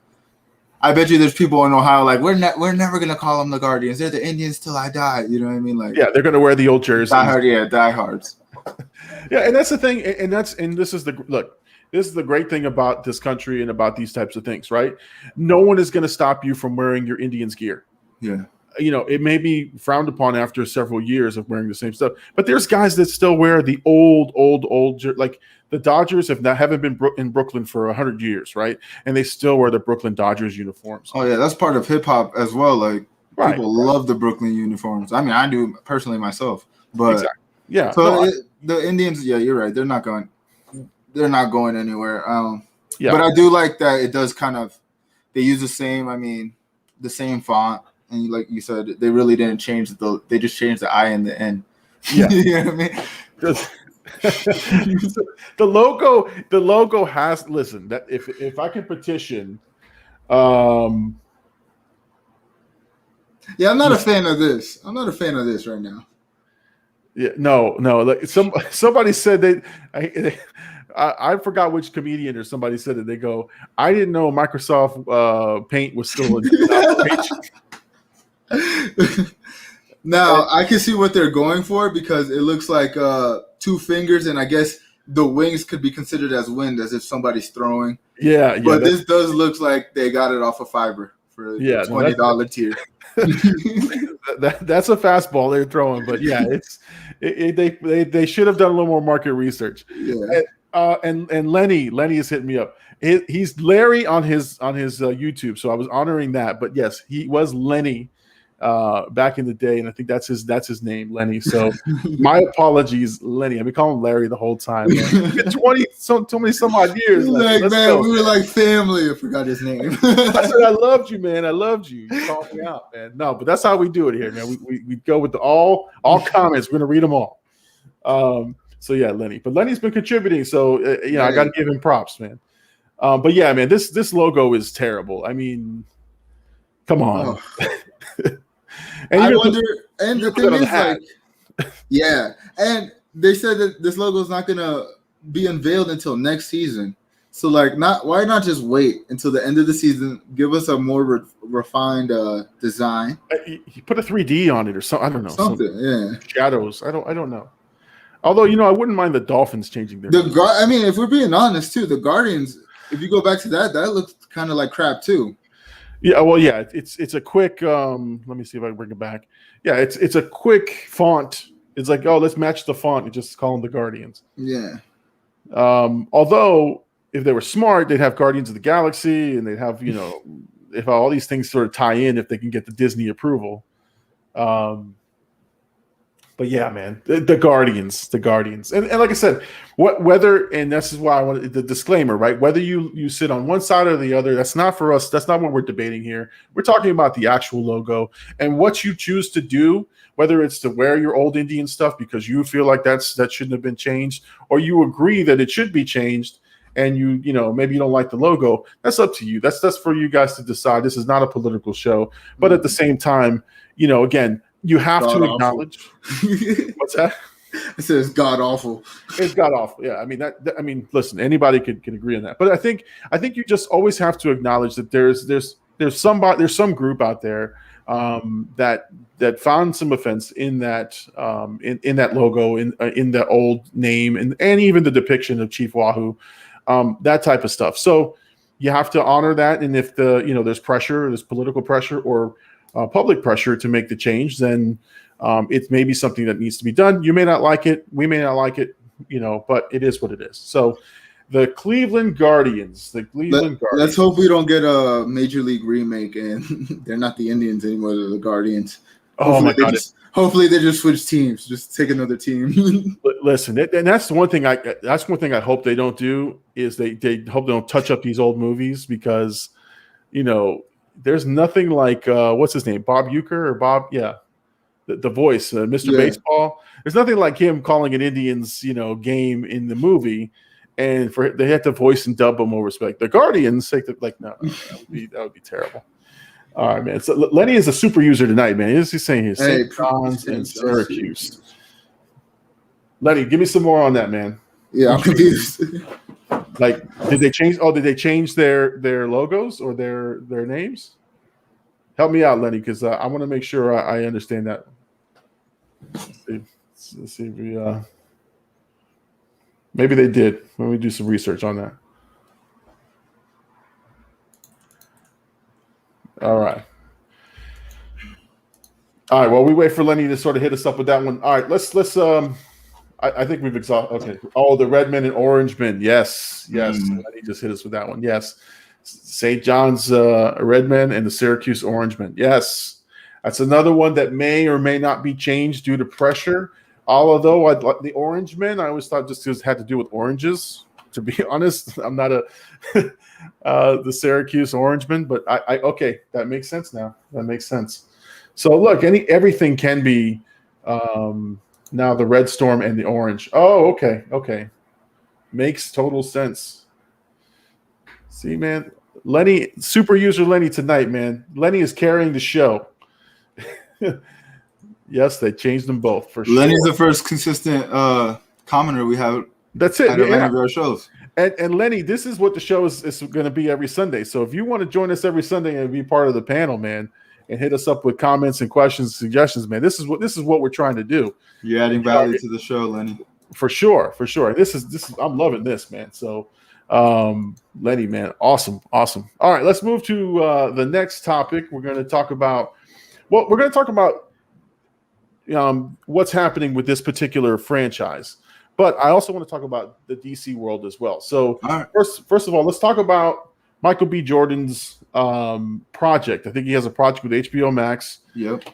I bet you there's people in Ohio like we're never gonna call them the Guardians. They're the Indians till I die. You know what I mean? Like, yeah, they're gonna wear the old jerseys. Diehards. Yeah, and that's the thing, and this is the great thing about this country and about these types of things, right? No one is gonna stop you from wearing your Indians gear. Yeah. It may be frowned upon after several years of wearing the same stuff, but there's guys that still wear the old, like the Dodgers haven't been in Brooklyn for 100 years, right? And they still wear the Brooklyn Dodgers uniforms. Oh yeah, that's part of hip hop as well. Like people love the Brooklyn uniforms. I mean, I do personally myself, but exactly. Yeah. So the Indians, yeah, you're right. They're not going anywhere. But I do like that it does kind of. They use the same font. And like you said, they really didn't change they just changed the I and the N. Yeah. You know what I mean? The logo has, listen, that if I can petition, I'm not a fan of this. I'm not a fan of this right now. Yeah, no. Like somebody said I forgot which comedian or somebody said it. They go, I didn't know Microsoft Paint was still in Now I can see what they're going for, because it looks like two fingers, and I guess the wings could be considered as wind, as if somebody's throwing. Yeah. But this does look like they got it off of Fiber for the $20 tier. That's a fastball they're throwing, but yeah, they should have done a little more market research. Yeah. And Lenny is hitting me up. He's Larry on his YouTube, so I was honoring that. But yes, he was Lenny back in the day, and I think that's his name, Lenny. So my apologies, Lenny. I've been calling him Larry the whole time. 20 some odd years. Like, man, we were like family. I forgot his name. I said, I loved you, man. I loved you. You called me out, man. No, but that's how we do it here, man. We go with all comments. We're gonna read them all. So yeah, Lenny. But Lenny's been contributing, so I got to give him props, man. But yeah, man, this logo is terrible. I mean, come on. And I wonder, and the thing is, like, yeah, and they said that this logo is not gonna be unveiled until next season. So like, why not just wait until the end of the season? Give us a more refined design. You put a 3D on it or something. I don't know. Something, yeah. Shadows. I don't know. Although I wouldn't mind the Dolphins changing their. I mean, if we're being honest too, the Guardians. If you go back to that looks kind of like crap too. Yeah, well, yeah, it's a quick. Let me see if I can bring it back. Yeah, it's a quick font. It's like, oh, let's match the font and just call them the Guardians. Yeah. Although, if they were smart, they'd have Guardians of the Galaxy, and they'd have if all these things sort of tie in, if they can get the Disney approval. But yeah, man, the Guardians, and like I said, whether, and this is why I wanted the disclaimer, right? Whether you sit on one side or the other, that's not for us. That's not what we're debating here. We're talking about the actual logo and what you choose to do. Whether it's to wear your old Indian stuff because you feel like that shouldn't have been changed, or you agree that it should be changed, and maybe you don't like the logo. That's up to you. That's for you guys to decide. This is not a political show, but at the same time, again, you have to acknowledge. What's that? It says god awful. It's god awful. Yeah, I mean, listen, anybody can agree on that. But I think you just always have to acknowledge that there's some group out there that found some offense in that in that logo, in the old name, and even the depiction of Chief Wahoo, that type of stuff. So you have to honor that, and if there's political pressure or public pressure to make the change, then it may be something that needs to be done. You may not like it, we may not like it, but it is what it is. So the Cleveland Guardians. Let's hope we don't get a Major League remake and they're not the Indians anymore, they're the Guardians. Oh my God. Hopefully they just switch teams, just take another team. Listen, and that's one thing I hope they don't do, is they hope they don't touch up these old movies, because there's nothing like what's his name, Bob Uecker or Bob, yeah, the voice, Mr. Baseball. There's nothing like him calling an Indians game in the movie, and they had to voice and dub him over respect. The Guardians, no, that would be terrible. All right, man. So Lenny is a super user tonight, man. He's saying here, St. John's and Syracuse. Lenny, give me some more on that, man. Yeah, I'm confused. Like, did they change? Oh, did they change their logos or their names? Help me out, Lenny, because I want to make sure I understand that. Let's see if we maybe they did. Let me do some research on that. All right. Well, we wait for Lenny to sort of hit us up with that one. All right, let's I think we've exhausted. Okay. Oh, the Redmen and Orangemen. Yes. Lenny just hit us with that one. Yes. St. John's Redmen and the Syracuse Orangemen. Yes. That's another one that may or may not be changed due to pressure. Although the Orangemen, I always thought just had to do with oranges. To be honest, I'm not the Syracuse Orangemen, but I okay, that makes sense now. That makes sense. So look, everything can be now the Red Storm and the Orange. Oh, okay. Makes total sense. See, man, Lenny, super user Lenny tonight, man. Lenny is carrying the show. Yes, they changed them both for sure. Lenny's the first consistent commenter we have. That's it. At any of our shows. And Lenny, this is what the show is going to be every Sunday. So if you want to join us every Sunday and be part of the panel, man, and hit us up with comments and questions, suggestions, man, this is what we're trying to do. You're adding value to the show, Lenny. For sure. This is I'm loving this, man. So Lenny, man, awesome. All right, let's move to the next topic. We're going to talk about what's happening with this particular franchise. But I also want to talk about the DC world as well. So first of all, let's talk about Michael B. Jordan's project. I think he has a project with HBO Max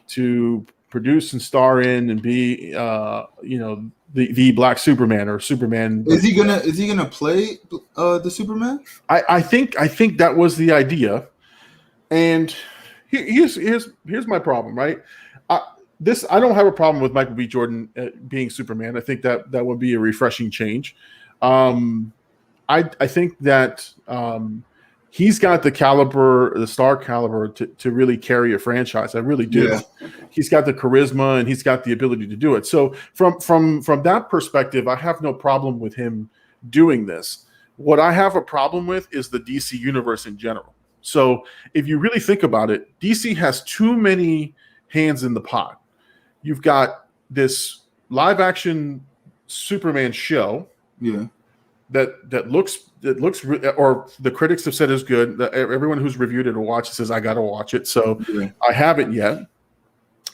to produce and star in and be the Black Superman or Superman. Is he gonna play the Superman? I think that was the idea. And here's my problem, right? I don't have a problem with Michael B. Jordan being Superman. I think that would be a refreshing change. I think that he's got the caliber, the star caliber to really carry a franchise. I really do. Yeah. He's got the charisma and he's got the ability to do it. So from that perspective, I have no problem with him doing this. What I have a problem with is the DC universe in general. So if you really think about it, DC has too many hands in the pot. You've got this live action Superman show. Yeah. That looks or the critics have said is good. Everyone who's reviewed it or watched it says I got to watch it. So I haven't yet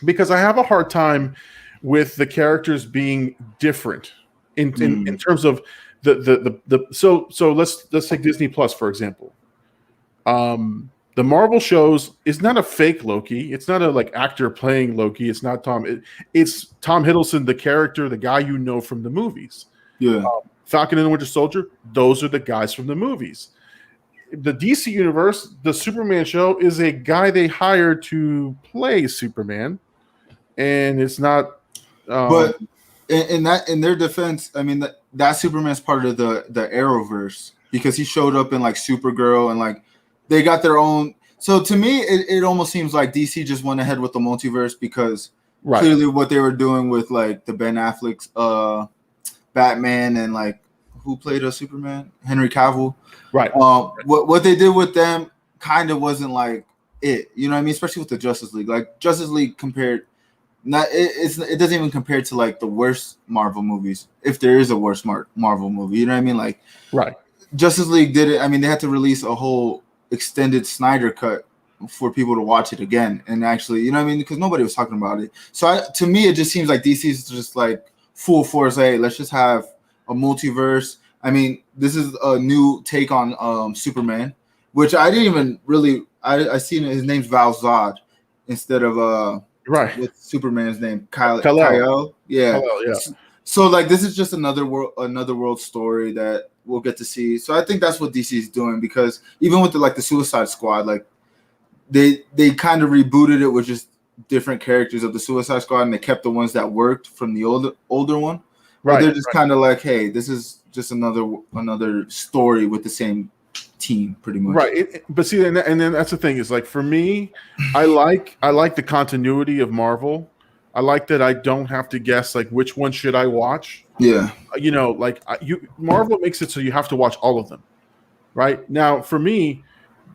because I have a hard time with the characters being different in terms of so let's take Disney Plus for example. The Marvel shows is not a fake Loki. It's not a like actor playing Loki. It's not Tom. It's Tom Hiddleston, the character, the guy you know from the movies. Yeah. Falcon and the Winter Soldier, those are the guys from the movies. The DC universe, the Superman show is a guy they hired to play Superman, and it's not. But in their defense, I mean that Superman's part of the Arrowverse because he showed up in like Supergirl and like they got their own. So to me, it almost seems like DC just went ahead with the multiverse because clearly what they were doing with like the Ben Affleck's Batman and like who played a Superman? Henry Cavill. Right. What they did with them kind of wasn't like it. You know what I mean? Especially with the Justice League. Like Justice League compared, it doesn't even compare to like the worst Marvel movies. If there is a worst Marvel movie, you know what I mean? Like Justice League did it. I mean, they had to release a whole extended Snyder cut for people to watch it again and actually, you know what I mean? Because nobody was talking about it. So to me, it just seems like DC is just like full force. Hey, let's just have a multiverse. I mean, this is a new take on Superman, which I didn't even really. I seen his name's Val Zod instead of with Superman's name Kal-El. Yeah. Kal-El, yeah. So like this is just another world story that we'll get to see. So I think that's what DC is doing because even with the Suicide Squad, like they kind of rebooted it with just different characters of the Suicide Squad, and they kept the ones that worked from the older one. Right. They're just kind of like, hey, this is just another story with the same team, pretty much. Right. But see, and then that's the thing is like for me, I like the continuity of Marvel. I like that I don't have to guess like which one should I watch. Yeah. You know, like Marvel makes it so you have to watch all of them. Right now, for me,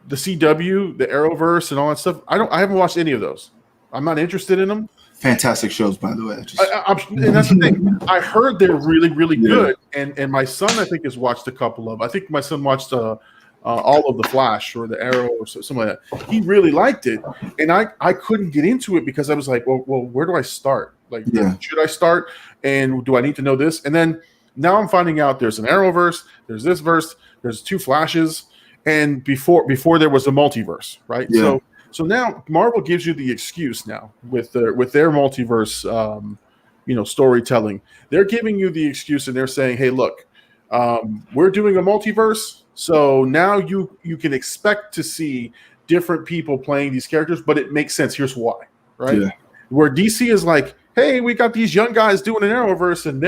the CW, the Arrowverse, and all that stuff, I haven't watched any of those. I'm not interested in them. Fantastic shows, by the way. And that's the thing. I heard they're really, really good. And my son, I think, has watched a couple of. I think my son watched all of the Flash or the Arrow or something like that. He really liked it, and I couldn't get into it because I was like, well, where do I start? Like, should I start? And do I need to know this? And then now I'm finding out there's an Arrowverse, there's this verse, there's two Flashes, and before there was a multiverse, right? Yeah. So now Marvel gives you the excuse now with their multiverse, storytelling. They're giving you the excuse and they're saying, hey, look, we're doing a multiverse. So now you can expect to see different people playing these characters, but it makes sense. Here's why, right? Yeah. Where DC is like, hey, we got these young guys doing an Arrowverse and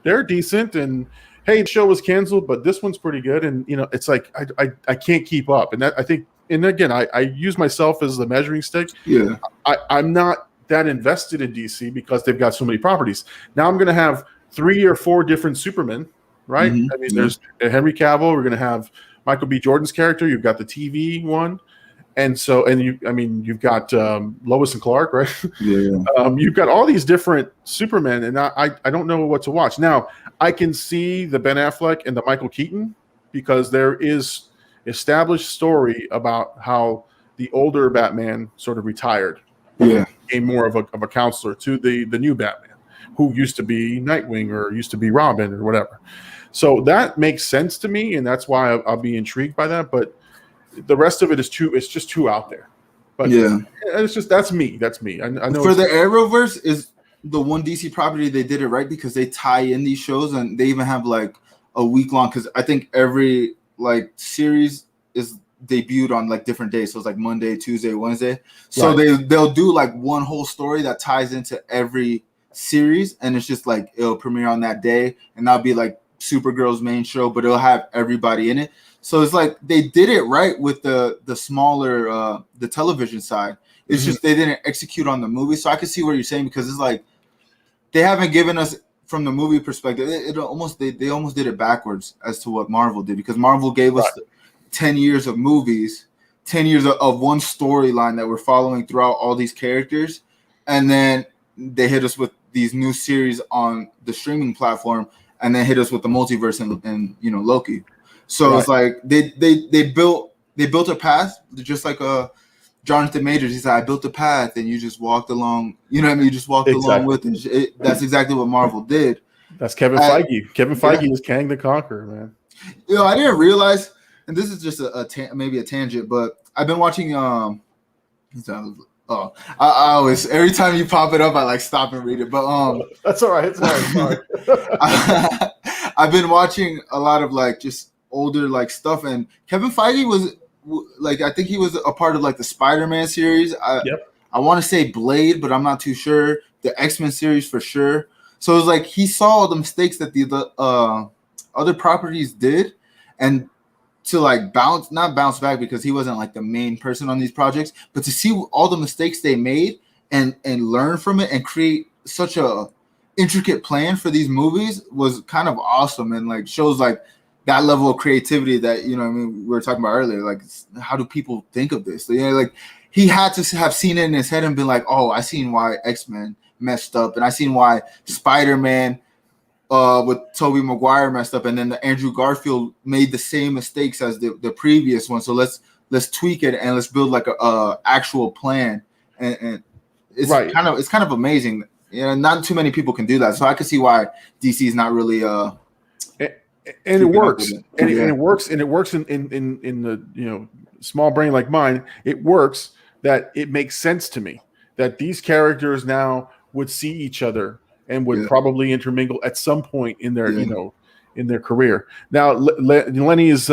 they're decent. And hey, the show was canceled, but this one's pretty good. And, it's like, I can't keep up. And that I think, and again, I use myself as the measuring stick. Yeah. I'm not that invested in DC because they've got so many properties. Now I'm going to have 3 or 4 different Supermen, right? Mm-hmm. I mean, there's Henry Cavill. We're going to have Michael B. Jordan's character. You've got the TV one. And you've got Lois and Clark, right? Yeah. You've got all these different Supermen, and I don't know what to watch. Now, I can see the Ben Affleck and the Michael Keaton because there is established story about how the older Batman sort of retired. Yeah. Became more of a counselor to the new Batman, who used to be Nightwing or used to be Robin or whatever. So that makes sense to me, and that's why I'll be intrigued by that. But the rest of it is just too out there. But it's just that's me. I know for the Arrowverse is the one DC property they did it right because they tie in these shows and they even have like a week long because I think every like series is debuted on like different days. So it's like Monday, Tuesday, Wednesday. So they'll do like one whole story that ties into every series and it's just like it'll premiere on that day and that'll be like Supergirl's main show, but it'll have everybody in it. So it's like they did it right with the smaller the television side. It's just they didn't execute on the movie. So I can see what you're saying, because it's like they haven't given us, from the movie perspective, they almost did it backwards as to what Marvel did, because Marvel gave us 10 years of movies, 10 years of one storyline that we're following throughout all these characters, and then they hit us with these new series on the streaming platform, and then hit us with the multiverse and Loki. So it's like they built a path, just like Jonathan Majors. He said, "I built a path, and you just walked along." You know what I mean? You just walked along with it. That's exactly what Marvel did. That's Kevin Feige. Kevin Feige is Kang the Conqueror, man. I didn't realize, and this is just maybe a tangent, but I've been watching. I always, every time you pop it up, I like stop and read it. But that's all right. It's all right. I've been watching a lot of like just older like stuff, and Kevin Feige was like, I think he was a part of like the Spider-Man series. I want to say Blade, but I'm not too sure. The X-Men series for sure. So it was like he saw the mistakes that the other properties did, and to like not bounce back, because he wasn't like the main person on these projects, but to see all the mistakes they made and learn from it and create such a intricate plan for these movies was kind of awesome, and like shows like that level of creativity that, I mean, we were talking about earlier. Like, how do people think of this? Like he had to have seen it in his head and been like, oh, I seen why X-Men messed up, and I seen why Spider-Man with Tobey Maguire messed up, and then the Andrew Garfield made the same mistakes as the previous one. So let's tweak it and let's build like a actual plan. And it's kind of amazing. Not too many people can do that. So I can see why DC is not really and it works. It works in the small brain like mine. It works that it makes sense to me that these characters now would see each other and would probably intermingle at some point in their in their career. Now Lenny's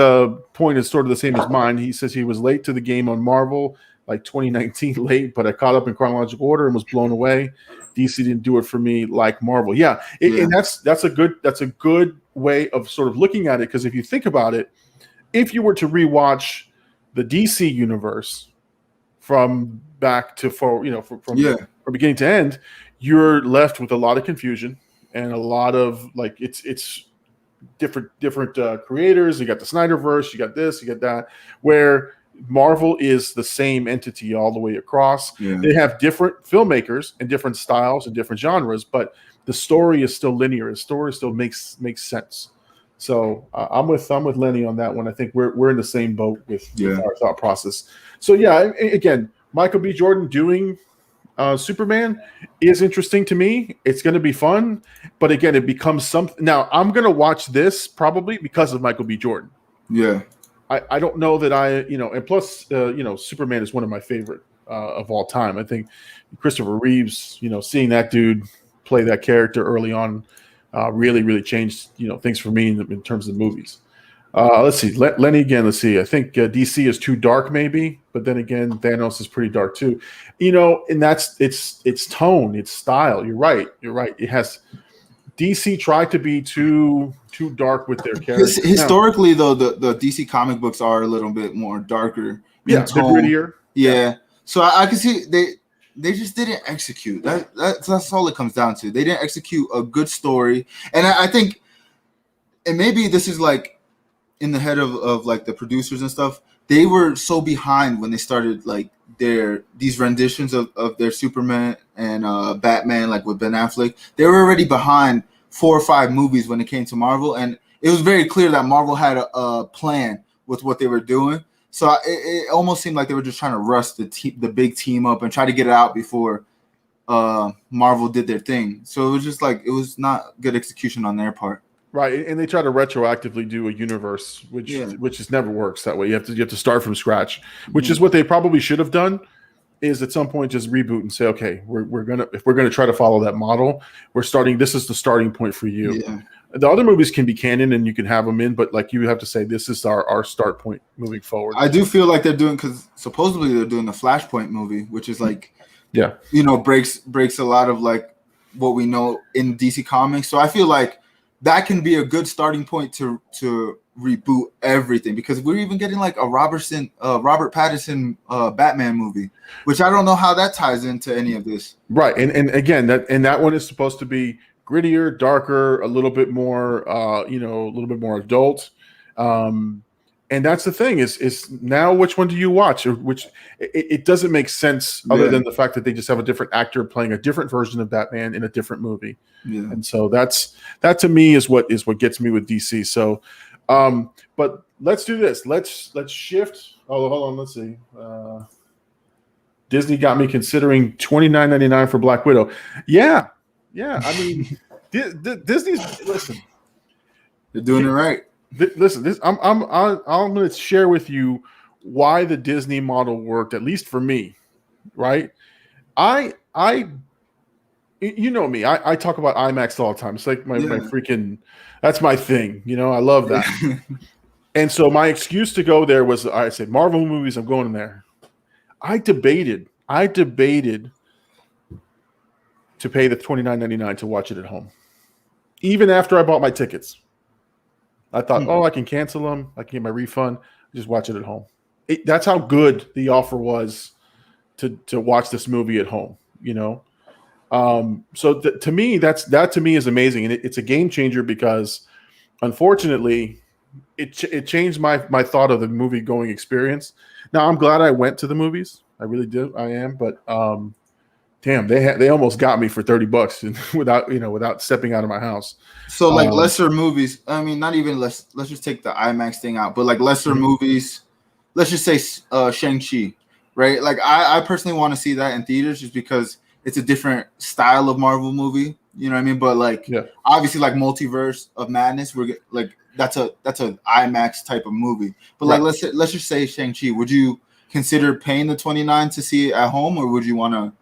point is sort of the same as mine. He says he was late to the game on Marvel, like 2019 late, but I caught up in chronological order and was blown away. DC didn't do it for me like Marvel. And that's a good way of sort of looking at it, because if you think about it, if you were to rewatch the DC universe from back to from beginning to end, you're left with a lot of confusion and a lot of like it's different creators. You got the Snyderverse, you got this, you got that, where Marvel is the same entity all the way across. They have different filmmakers and different styles and different genres, but the story is still linear. The story still makes sense. So I'm with Lenny on that one. I think we're in the same boat with our thought process. So again, Michael B. Jordan doing Superman is interesting to me. It's going to be fun, but again, it becomes something. Now I'm going to watch this probably because of Michael B. Jordan. I don't know that and plus, Superman is one of my favorite of all time. I think Christopher Reeves, seeing that dude play that character early on really, really changed, things for me in terms of movies. Let's see. Lenny again. Let's see. I think DC is too dark, maybe, but then again, Thanos is pretty dark too. And that's its tone, its style. You're right. It has. DC tried to be too dark with their characters. Historically, though, the DC comic books are a little bit more darker. They're grittier. So I can see they just didn't execute. That's all it comes down to. They didn't execute a good story, and I think, and maybe this is like in the head of like the producers and stuff. They were so behind when they started like these renditions of their Superman and Batman, like with Ben Affleck. They were already behind 4 or 5 movies when it came to Marvel, and it was very clear that Marvel had a plan with what they were doing. So it almost seemed like they were just trying to rush the big team up and try to get it out before Marvel did their thing. So it was just like, it was not good execution on their part. Right, and they try to retroactively do a universe, which just never works that way. You have to start from scratch, which is what they probably should have done. Is at some point just reboot and say, okay, if we're gonna try to follow that model, we're starting. This is the starting point for you. Yeah. The other movies can be canon and you can have them in, but like you have to say this is our start point moving forward. I do feel like they're doing, because supposedly they're doing the Flashpoint movie, which is like, breaks a lot of like what we know in DC Comics. So I feel like that can be a good starting point to reboot everything, because we're even getting like a Robert Pattinson Batman movie, which I don't know how that ties into any of this. Right, and again, that one is supposed to be grittier, darker, a little bit more, a little bit more adult. And that's the thing is now, which one do you watch? Or which it doesn't make sense other than the fact that they just have a different actor playing a different version of Batman in a different movie. Yeah. And so that to me is what gets me with DC. So, but let's do this. Let's shift. Oh, hold on. Let's see. Disney got me considering $29.99 for Black Widow. Yeah. I mean, Disney's listen. They're doing it right. Listen, I'm going to share with you why the Disney model worked, at least for me, right? You know me. I talk about IMAX all the time. It's like my freaking, that's my thing. I love that. And so my excuse to go there was, I said, Marvel movies, I'm going in there. I debated to pay the $29.99 to watch it at home, even after I bought my tickets. I thought, I can cancel them. I can get my refund. Just watch it at home. That's how good the offer was to watch this movie at home. So to me, that to me is amazing, and it's a game changer because, unfortunately, it changed my thought of the movie going experience. Now I'm glad I went to the movies. I really do. I am, but damn, they almost got me for $30 without stepping out of my house. So like lesser movies. I mean, not even let's just take the IMAX thing out, but like lesser movies. Let's just say Shang-Chi, right? Like I personally want to see that in theaters just because it's a different style of Marvel movie. You know what I mean? But like obviously like Multiverse of Madness, that's an IMAX type of movie. But like let's just say Shang-Chi. Would you consider paying the $29 to see it at home, or would you want to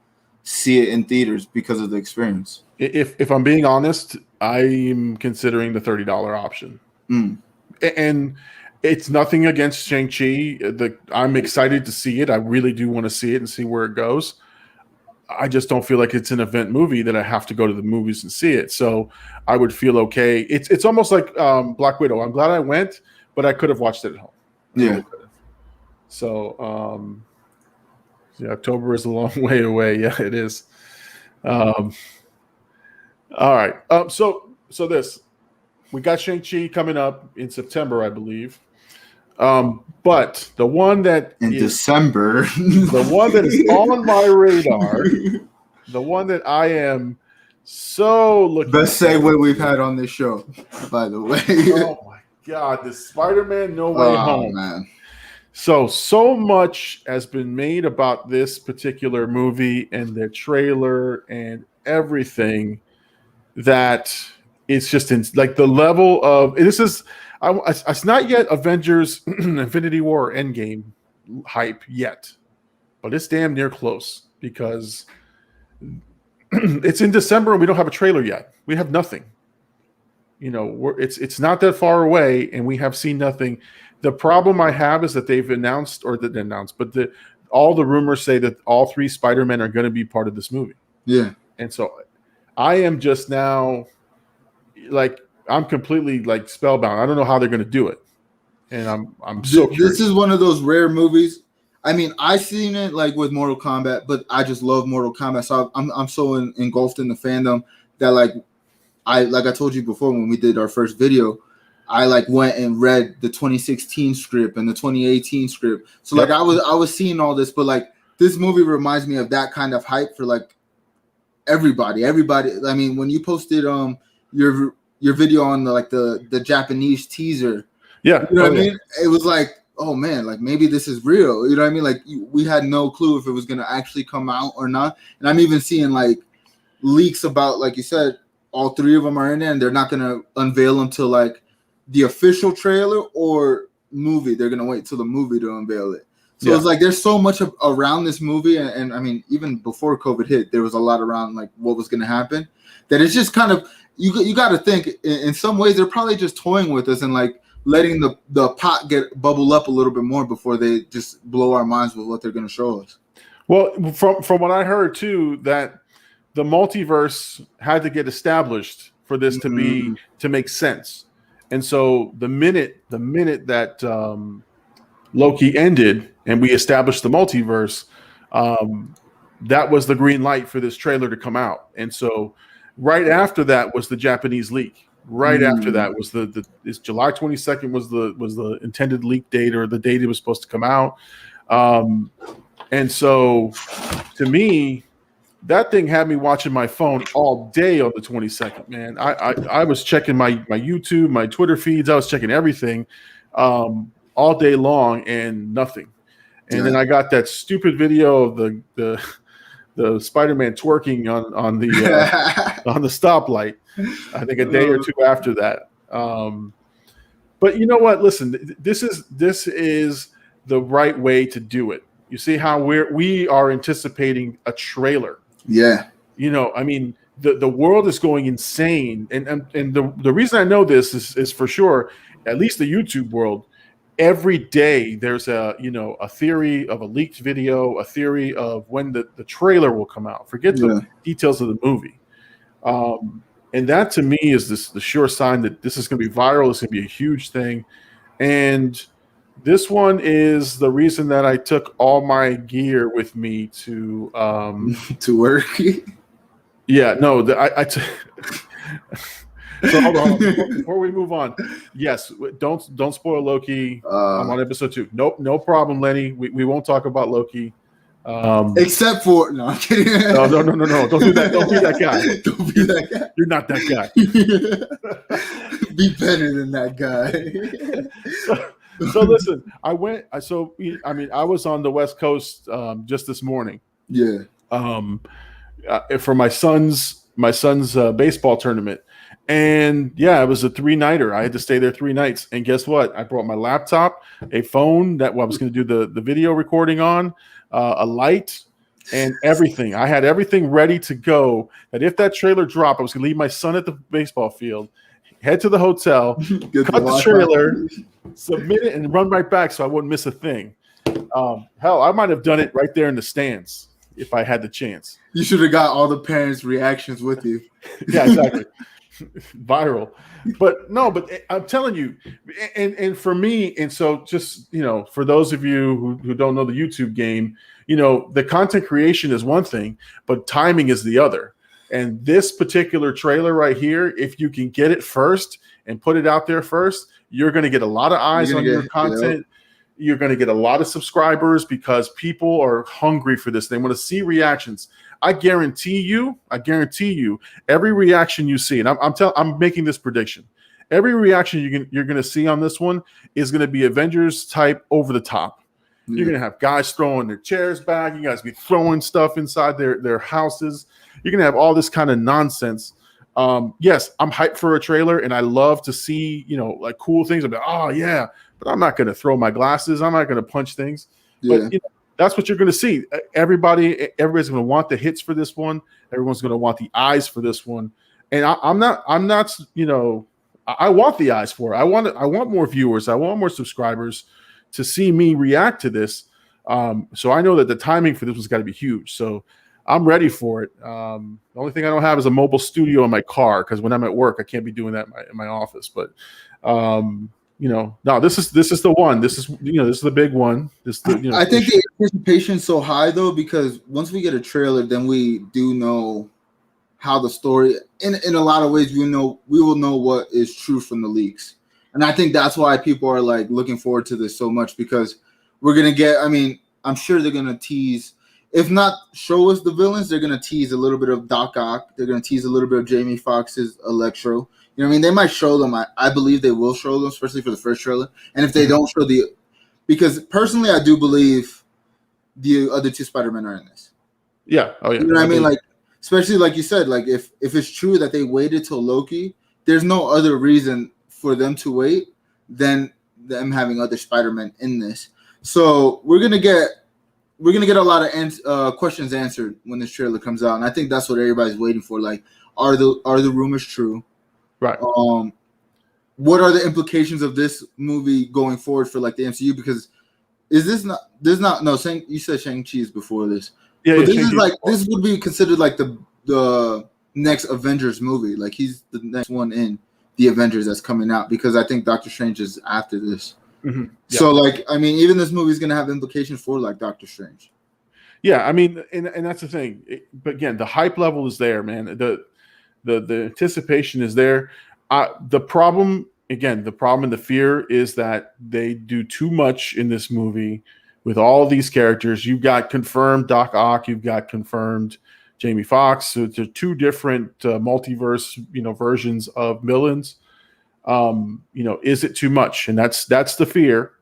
see it in theaters because of the experience? If I'm being honest, I'm considering the $30 option. And it's nothing against Shang-Chi. I'm excited to see it. I really do want to see it and see where it goes. I just don't feel like it's an event movie that I have to go to the movies and see it. So I would feel okay. It's almost like Black Widow. I'm glad I went, but I could have watched it at home. Yeah. So October is a long way away. Yeah, it is. All right. So this, we got Shang-Chi coming up in September, I believe. But the one that in December, the one that is on my radar, the one that I am so looking best segue we've had on this show, by the way. Oh my God, the Spider-Man No Way Home. Man. So much has been made about this particular movie and their trailer and everything that it's just like the level of this is. It's not yet Avengers Infinity War Endgame hype yet, but it's damn near close because it's in December and we don't have a trailer yet. We have nothing. It's not that far away and we have seen nothing. The problem I have is that they've announced, but all the rumors say that all 3 Spider-Men are going to be part of this movie. Yeah. And so I am just now like, I'm completely like spellbound. I don't know how they're going to do it, and I'm so curious. This is one of those rare movies. I mean, I've seen it like with Mortal Kombat, but I just love Mortal Kombat. So I'm so engulfed in the fandom that like I told you before when we did our first video, I like went and read the 2016 script and the 2018 script. So like I was seeing all this, but like this movie reminds me of that kind of hype for like everybody. I mean, when you posted your video on the Japanese teaser. Yeah. You know what I mean? It was like, oh man, like maybe this is real. You know what I mean? Like we had no clue if it was going to actually come out or not. And I'm even seeing like leaks about, like you said, all 3 of them are in there and they're not going to unveil them till like the official trailer or movie. They're going to wait till the movie to unveil it. So it's like there's so much around this movie. And I mean, even before COVID hit, there was a lot around like what was going to happen that it's just kind of, you got to think in some ways they're probably just toying with us and like letting the pot bubble up a little bit more before they just blow our minds with what they're going to show us. Well, from what I heard too, that the multiverse had to get established for this to make sense. And so the minute that Loki ended and we established the multiverse, that was the green light for this trailer to come out. And so right after that was the Japanese leak. Right after that was it's July 22nd was the intended leak date, or the date it was supposed to come out. And so to me, that thing had me watching my phone all day on the 22nd, man. I was checking my YouTube, my Twitter feeds. I was checking everything all day long, and nothing. And then I got that stupid video of the Spider-Man twerking on the stoplight. I think a day or two after that. But you know what? Listen, this is the right way to do it. You see how we are anticipating a trailer. Yeah. You know, I mean, the world is going insane. And the reason I know this is for sure, at least the YouTube world, every day there's a theory of a leaked video, a theory of when the trailer will come out. Forget the details of the movie. And that to me is the sure sign that this is going to be viral. It's going to be a huge thing. And this one is the reason that I took all my gear with me to work. Yeah, no, so hold on, before we move on. Yes, don't spoil Loki. I'm on episode 2. Nope, no problem, Lenny. We won't talk about Loki. Except for no, I'm kidding. No. Don't do that. Don't be that guy. Don't be that guy. You're not that guy. Be better than that guy. So listen, I was on the West Coast just this morning. Yeah. For my son's baseball tournament. And yeah, it was a 3-nighter. I had to stay there 3 nights. And guess what? I brought my laptop, a phone that I was going to do the video recording on, a light, and everything. I had everything ready to go. That if that trailer dropped, I was going to leave my son at the baseball field, head to the hotel, cut the trailer, submit it, and run right back so I wouldn't miss a thing. Hell, I might have done it right there in the stands if I had the chance. You should have got all the parents' reactions with you. Yeah, exactly. Viral. But I'm telling you, and for me, and so just, for those of you who don't know the YouTube game, the content creation is one thing, but timing is the other. And this particular trailer right here, if you can get it first and put it out there first, you're going to get a lot of eyes on your content. You're going to get a lot of subscribers because people are hungry for this. They want to see reactions. I guarantee you, every reaction you see, and I'm making this prediction. Every reaction you're going to see on this one is going to be Avengers type over the top. Yeah. You're going to have guys throwing their chairs back. You guys be throwing stuff inside their houses. You're going to have all this kind of nonsense. Yes, I'm hyped for a trailer, and I love to see, like cool things. I'm like, oh yeah, but I'm not going to throw my glasses. I'm not going to punch things. Yeah. But that's what you're going to see. Everybody's going to want the hits for this one. Everyone's going to want the eyes for this one. And I'm not. I want the eyes for it. I want more viewers. I want more subscribers to see me react to this. So I know that the timing for this one's got to be huge. So I'm ready for it. The only thing I don't have is a mobile studio in my car because when I'm at work, I can't be doing that in my office. But no, this is the one. This is the big one. I think the anticipation is so high though because once we get a trailer, then we do know how the story. In a lot of ways, we will know what is true from the leaks, and I think that's why people are like looking forward to this so much because we're gonna get. I mean, I'm sure they're gonna tease. If not show us the villains, they're gonna tease a little bit of Doc Ock. They're gonna tease a little bit of Jamie Foxx's Electro. You know what I mean? They might show them. I believe they will show them, especially for the first trailer. And if they don't show because personally, I do believe the other 2 Spider-Men are in this. Yeah. Oh yeah. You know what I mean? Like, especially like you said, like if it's true that they waited till Loki, there's no other reason for them to wait than them having other Spider-Men in this. So we're gonna get a lot of questions answered when this trailer comes out, and I think that's what everybody's waiting for. Like, are the rumors true? Right. What are the implications of this movie going forward for like the MCU? Because you said Shang-Chi's before this. Yeah. But this is like this would be considered like the next Avengers movie. Like he's the next one in the Avengers that's coming out, because I think Doctor Strange is after this. Mm-hmm. Yeah. So like, I mean, even this movie is gonna have implications for like Doctor Strange. Yeah, I mean, and that's the thing. But again, the hype level is there, man. The anticipation is there. The problem and the fear is that they do too much in this movie with all these characters. You've got confirmed Doc Ock, you've got confirmed Jamie Foxx. So they're two different multiverse, versions of villains. Is it too much? And that's the fear.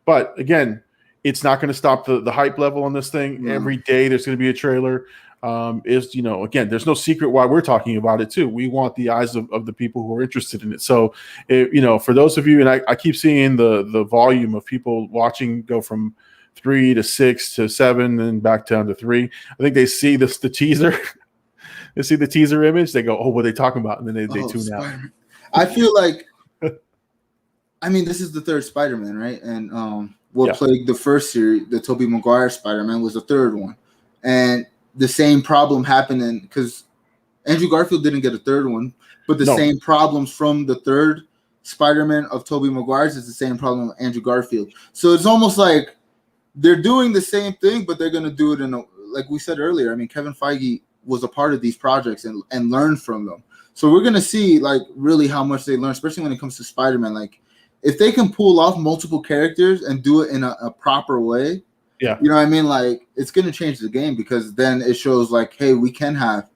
But again, it's not going to stop the hype level on this thing. Mm. Every day there's going to be a trailer. Again, there's no secret why we're talking about it too. We want the eyes of the people who are interested in it. So, for those of you, and I keep seeing the volume of people watching go from 3 to 6 to 7 and back down to 3. I think they see the teaser. They see the teaser image. They go, "Oh, what are they talking about?" And then they tune Spider-Man. out. I feel like, I mean, this is the third Spider-Man, right? And what played the first series, the Tobey Maguire Spider-Man, was the third one, and the same problem happened because Andrew Garfield didn't get a third one, but the same problems from the third Spider-Man of Tobey Maguire's is the same problem with Andrew Garfield. So it's almost like they're doing the same thing, but they're going to do it like we said earlier. I mean, Kevin Feige was a part of these projects and learned from them. So we're going to see like really how much they learn, especially when it comes to Spider-Man. Like if they can pull off multiple characters and do it in a proper way, you know what I mean? Like it's going to change the game, because then it shows like, hey, we can have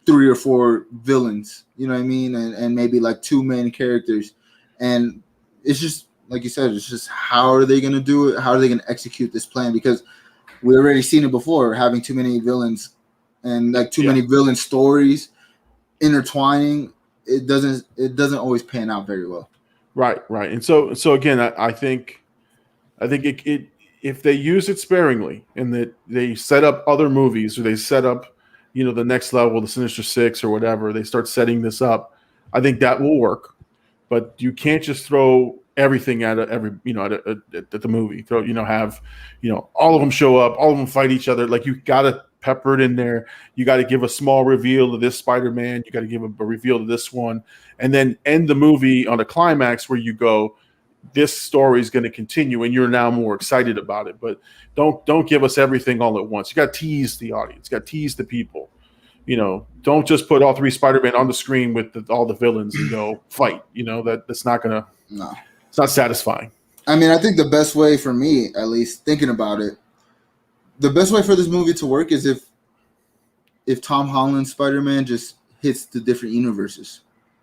3 or 4 villains, you know what I mean? And maybe like 2 main characters. And it's just, like you said, it's just how are they going to do it? How are they going to execute this plan? Because we already seen it before, having too many villains and like too many villain stories intertwining. It doesn't always pan out very well. Right. And so again, I think it if they use it sparingly and that they set up other movies, or they set up, the next level, the Sinister Six or whatever, they start setting this up, I think that will work. But you can't just throw everything at the movie. Have all of them show up, all of them fight each other. Like you got to pepper it in there. You got to give a small reveal to this Spider-Man. You got to give a reveal to this one, and then end the movie on a climax where you go, this story is going to continue, and you're now more excited about it. But don't give us everything all at once. You got to tease the audience. You got to tease the people. Don't just put all 3 Spider-Man on the screen with all the villains and go fight. That's not gonna. No, it's not satisfying. I mean, I think the best way for me, at least thinking about it, the best way for this movie to work is if Tom Holland's Spider-Man just hits the different universes.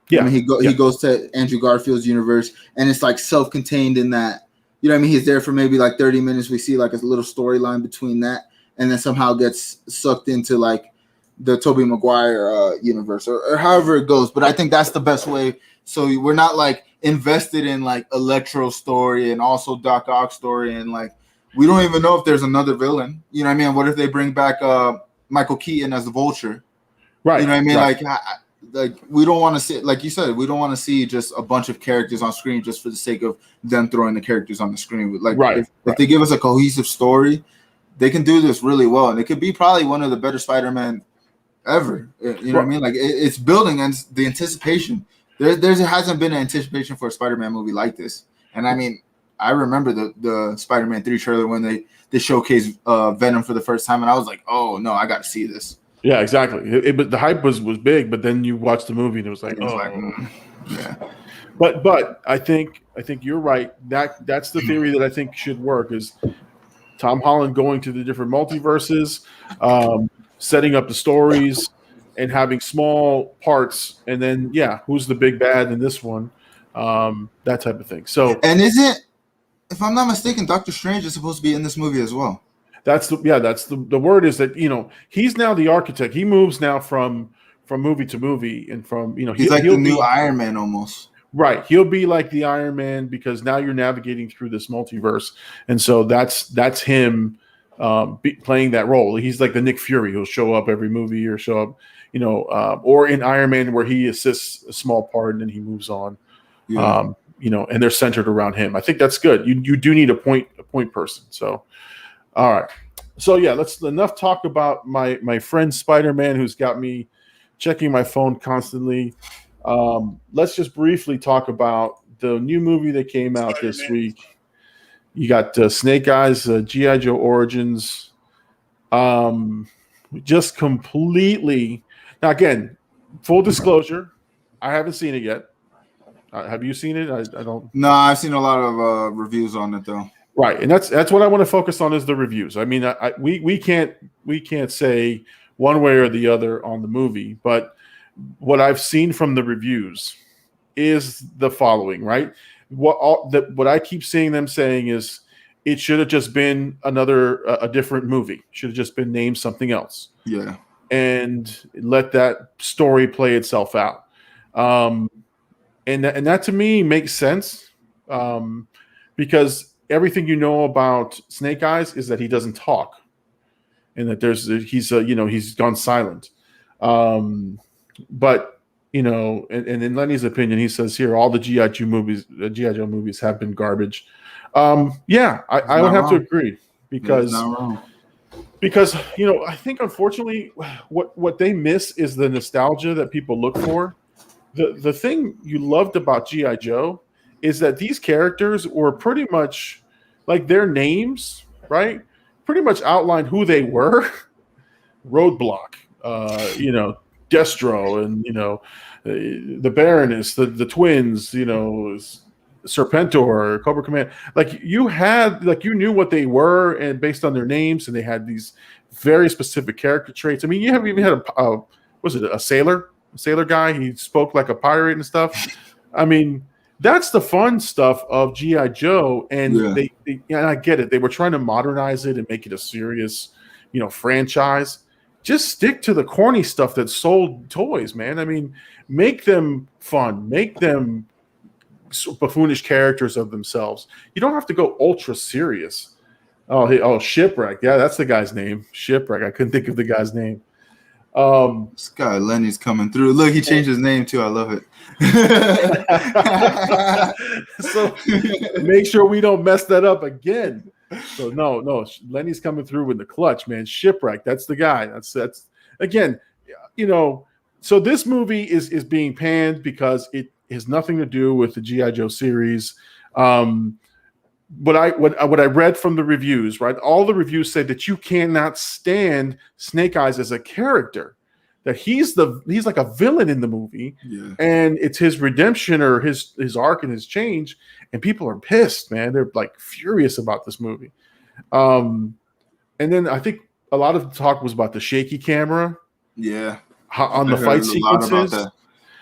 Yeah, I mean, he goes to Andrew Garfield's universe, and it's like self-contained in that. You know what I mean? He's there for maybe like 30 minutes. We see like a little storyline between that, and then somehow gets sucked into like the Tobey Maguire universe, or however it goes. But I think that's the best way. So we're not like invested in like Electro's story and also Doc Ock's story, and like we don't even know if there's another villain. You know what I mean? What if they bring back Michael Keaton as the Vulture? Right. You know what I mean? Right. Like we don't want to see, like you said, we don't want to see just a bunch of characters on screen just for the sake of them throwing the characters on the screen. Like if they give us a cohesive story, they can do this really well, and it could be probably one of the better Spider-Man ever. You know what I mean? Like it's building and the anticipation. There hasn't been an anticipation for a Spider-Man movie like this. And I mean, I remember the Spider-Man 3 trailer when they showcased Venom for the first time, and I was like, oh no, I got to see this. Yeah, exactly. But the hype was big, but then you watched the movie and it was like, yeah. But I think you're right. That's the theory that I think should work, is Tom Holland going to the different multiverses, setting up the stories, and having small parts, and then who's the big bad in this one, that type of thing. So, and if I'm not mistaken, Doctor Strange is supposed to be in this movie as well. That's the word, is that he's now the architect. He moves now from movie to movie, and from he's like the new Iron Man almost. Right, he'll be like the Iron Man, because now you're navigating through this multiverse, and so that's him playing that role. He's like the Nick Fury who'll show up every movie, or show up, or in Iron Man where he assists a small part and then he moves on. Yeah. And they're centered around him. I think that's good. You do need a point person. So, all right. So let's enough talk about my friend Spider-Man, who's got me checking my phone constantly. Let's just briefly talk about the new movie that came out this week. You got Snake Eyes, G.I. Joe Origins. Just completely. Now, again, full disclosure, I haven't seen it yet. Have you seen it? I don't. No, I've seen a lot of reviews on it though. Right, and that's what I want to focus on is the reviews. I mean, we can't say one way or the other on the movie, but what I've seen from the reviews is the following. Right, what I keep seeing them saying is it should have just been a different movie. Should have just been named something else. Yeah, and let that story play itself out. And that to me makes sense because everything you know about Snake Eyes is that he doesn't talk, and that he's gone silent. But and in Lenny's opinion, he says here all the G.I. Joe movies have been garbage. I would have to agree because I think unfortunately what they miss is the nostalgia that people look for. The thing you loved about G.I. Joe is that these characters were pretty much like their names, right? Pretty much outlined who they were. Roadblock, Destro, and the Baroness, the twins, Serpentor, Cobra Command. Like you knew what they were, and based on their names, and they had these very specific character traits. I mean, you have even had a sailor guy. He spoke like a pirate and stuff. I mean, that's the fun stuff of G.I. Joe, and they I get it. They were trying to modernize it and make it a serious, franchise. Just stick to the corny stuff that sold toys, man. I mean, make them fun, make them buffoonish characters of themselves. You don't have to go ultra serious. Shipwreck. Yeah, that's the guy's name. Shipwreck. I couldn't think of the guy's name. This guy Lenny's coming through. Look, he changed his name too. I love it. So make sure we don't mess that up again. So no, Lenny's coming through with the clutch, man. Shipwreck. That's the guy. That's again, so this movie is being panned because it has nothing to do with the G.I. Joe series. What I read from the reviews, right? All the reviews say that you cannot stand Snake Eyes as a character, that he's like a villain in the movie, and it's his redemption or his arc and his change, and people are pissed, man. They're like furious about this movie. And then I think a lot of the talk was about the shaky camera, on the fight sequences.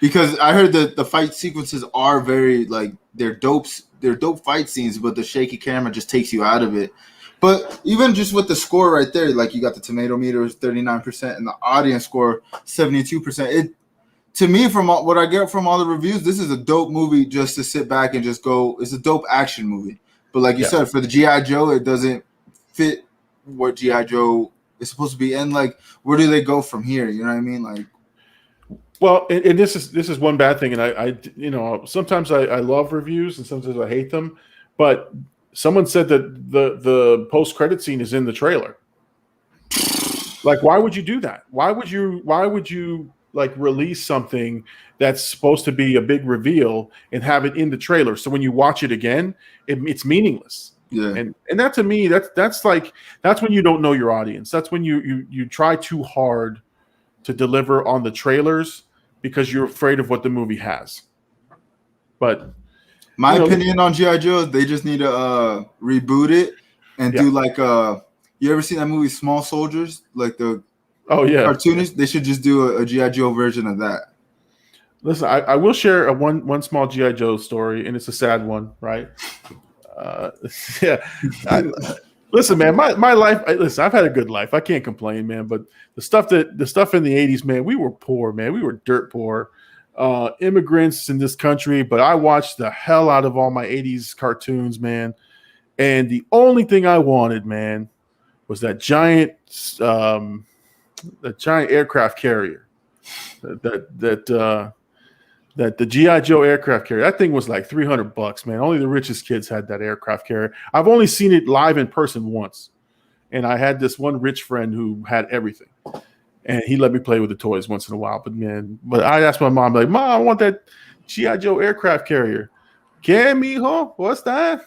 Because I heard that the fight sequences are very they're dope fight scenes, but the shaky camera just takes you out of it. But even just with the score right there, like you got the tomato meter is 39% and the audience score 72%. It to me, from what I get from all the reviews, this is a dope movie just to sit back and just go. It's a dope action movie. But like you said, for the G.I. Joe, it doesn't fit what G.I. Joe is supposed to be. And where do they go from here? You know what I mean? Well, and this is one bad thing, and I sometimes I love reviews and sometimes I hate them, but someone said that the post-credit scene is in the trailer. Like, why would you do that? Why would you release something that's supposed to be a big reveal and have it in the trailer? So when you watch it again, it's meaningless. Yeah, and that to me, that's when you don't know your audience. That's when you try too hard to deliver on the trailers because you're afraid of what the movie has. But my opinion on G.I. Joe is they just need to reboot it and do you ever seen that movie Small Soldiers? Like the cartoonist? They should just do a G.I. Joe version of that. Listen, I will share one small G.I. Joe story, and it's a sad one, right? Listen, man, my life. I've had a good life. I can't complain, man. But the stuff in the 80s, man, we were poor, man. We were dirt poor, immigrants in this country. But I watched the hell out of all my 80s cartoons, man. And the only thing I wanted, man, was that giant aircraft carrier. That the G.I. Joe aircraft carrier, that thing was like $300, man. Only the richest kids had that aircraft carrier. I've only seen it live in person once. And I had this one rich friend who had everything. and he let me play with the toys once in a while. But I asked my mom, like, Mom, I want that G.I. Joe aircraft carrier. ¿Qué, mijo? What's that?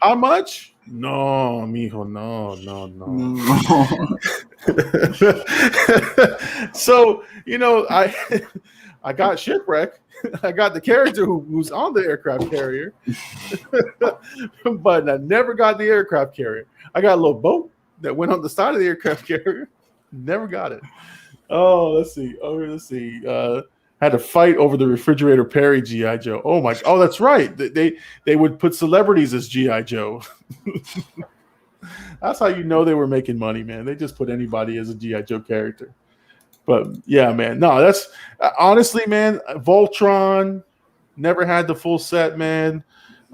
How much? No, mijo, no. So, I got Shipwreck. I got the character who's on the aircraft carrier, but I never got the aircraft carrier. I got a little boat that went on the side of the aircraft carrier. Never got it. Oh, let's see. Had a fight over the refrigerator Perry G.I. Joe. Oh, that's right. They would put celebrities as G.I. Joe. That's how you know they were making money, man. They just put anybody as a G.I. Joe character. But yeah, man. No, that's honestly, man. Voltron never had the full set, man.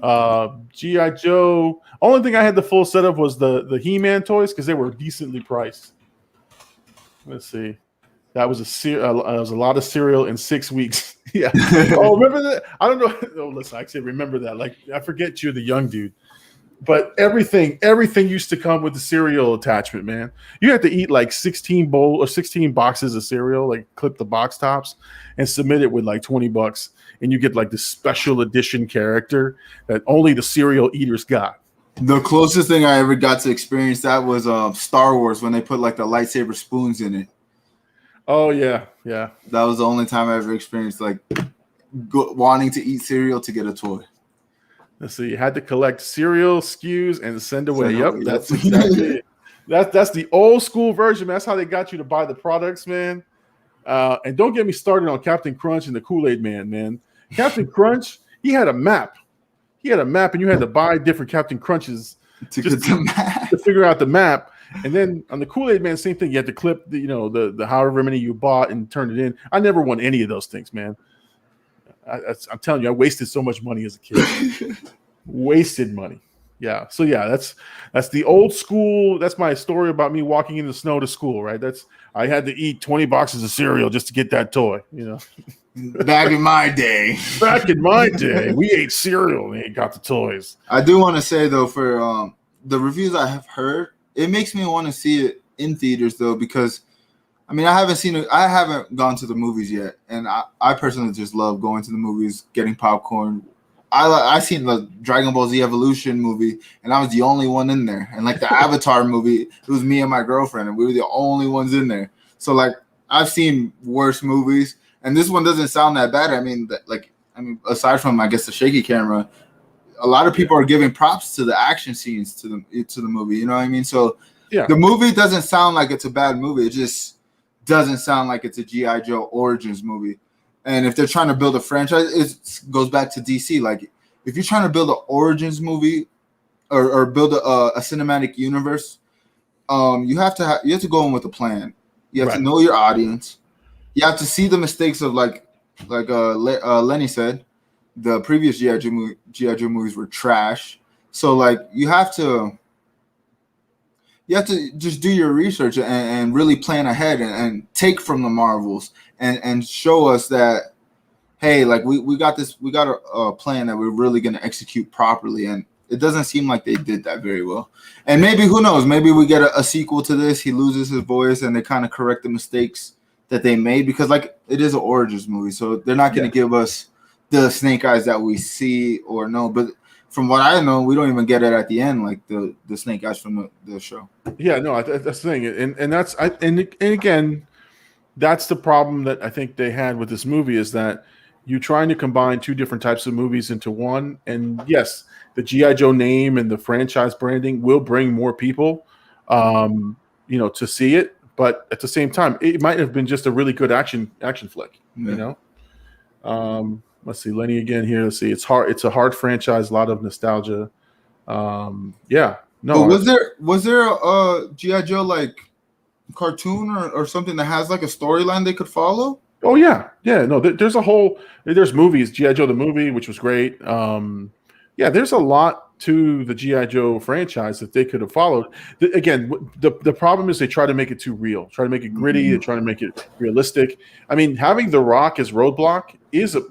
G.I. Joe. Only thing I had the full set of was the HeMan toys because they were decently priced. Let's see. That was a lot of cereal in 6 weeks. Yeah. Oh, remember that? I don't know. Oh, listen, I say remember that. Like I forget you're the young dude. But everything used to come with the cereal attachment, man. You had to eat like 16 boxes of cereal, like clip the box tops and submit it with like $20. And you get like the special edition character that only the cereal eaters got. The closest thing I ever got to experience that was Star Wars when they put like the lightsaber spoons in it. Oh, yeah. That was the only time I ever experienced like wanting to eat cereal to get a toy. Let's see. You had to collect cereal SKUs and send away. Yep, that's exactly it. That's the old school version, man. That's how they got you to buy the products, man. And don't get me started on Captain Crunch and the Kool-Aid man. Captain Crunch, he had a map. And you had to buy different Captain Crunches to figure out the map. And then on the Kool-Aid man, same thing. You had to clip the however many you bought and turn it in. I never won any of those things, man. I'm telling you, I wasted so much money as a kid. Wasted money. Yeah. So yeah, that's the old school. That's my story about me walking in the snow to school, right? I had to eat 20 boxes of cereal just to get that toy, Back in my day, we ate cereal and got the toys. I do want to say though, for the reviews I have heard, it makes me want to see it in theaters though, because I mean, I haven't gone to the movies yet, and I personally just love going to the movies, getting popcorn. I seen the Dragon Ball Z Evolution movie, and I was the only one in there. And like the Avatar movie, it was me and my girlfriend, and we were the only ones in there. So like I've seen worse movies, and this one doesn't sound that bad. I mean, aside from I guess the shaky camera, a lot of people are giving props to the action scenes to the movie. You know what I mean? So yeah, the movie doesn't sound like it's a bad movie. It just doesn't sound like it's a G.I. Joe Origins movie. And if they're trying to build a franchise, it goes back to DC. Like, if you're trying to build an Origins movie or build a cinematic universe, you have to go in with a plan. You have to know your audience. You have to see the mistakes of like Lenny said, the previous G.I. Joe movies were trash. So like you have to just do your research and really plan ahead and take from the Marvels and show us that, hey, like we got a plan that we're really going to execute properly. And it doesn't seem like they did that very well. And maybe, who knows, maybe we get a sequel to this. He loses his voice and they kind of correct the mistakes that they made, because like it is an Origins movie. So they're not going to give us the Snake Eyes that we see or know. But from what I know, we don't even get it at the end, like the Snake Eyes from the show. Yeah, no, that's the thing, and that's and again, that's the problem that I think they had with this movie, is that you're trying to combine two different types of movies into one. And yes, the G.I. Joe name and the franchise branding will bring more people, to see it. But at the same time, it might have been just a really good action flick, Let's see, Lenny again here. Let's see. It's hard. It's a hard franchise. A lot of nostalgia. Yeah. No. But was there a G.I. Joe like cartoon or something that has like a storyline they could follow? Oh yeah. No, there's movies. G.I. Joe the movie, which was great. There's a lot to the G.I. Joe franchise that they could have followed. Again, the problem is they try to make it too real, try to make it gritty, they try to make it realistic. I mean, having The Rock as Roadblock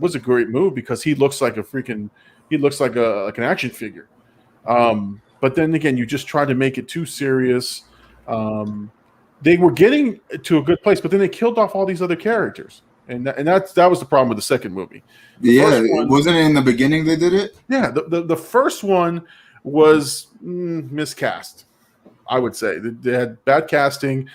was a great move, because he looks like an action figure. But then again, you just try to make it too serious. they were getting to a good place, but then they killed off all these other characters, and that was the problem with the second movie. Wasn't it in the beginning they did it? Yeah, the first one was miscast. I would say they had bad casting,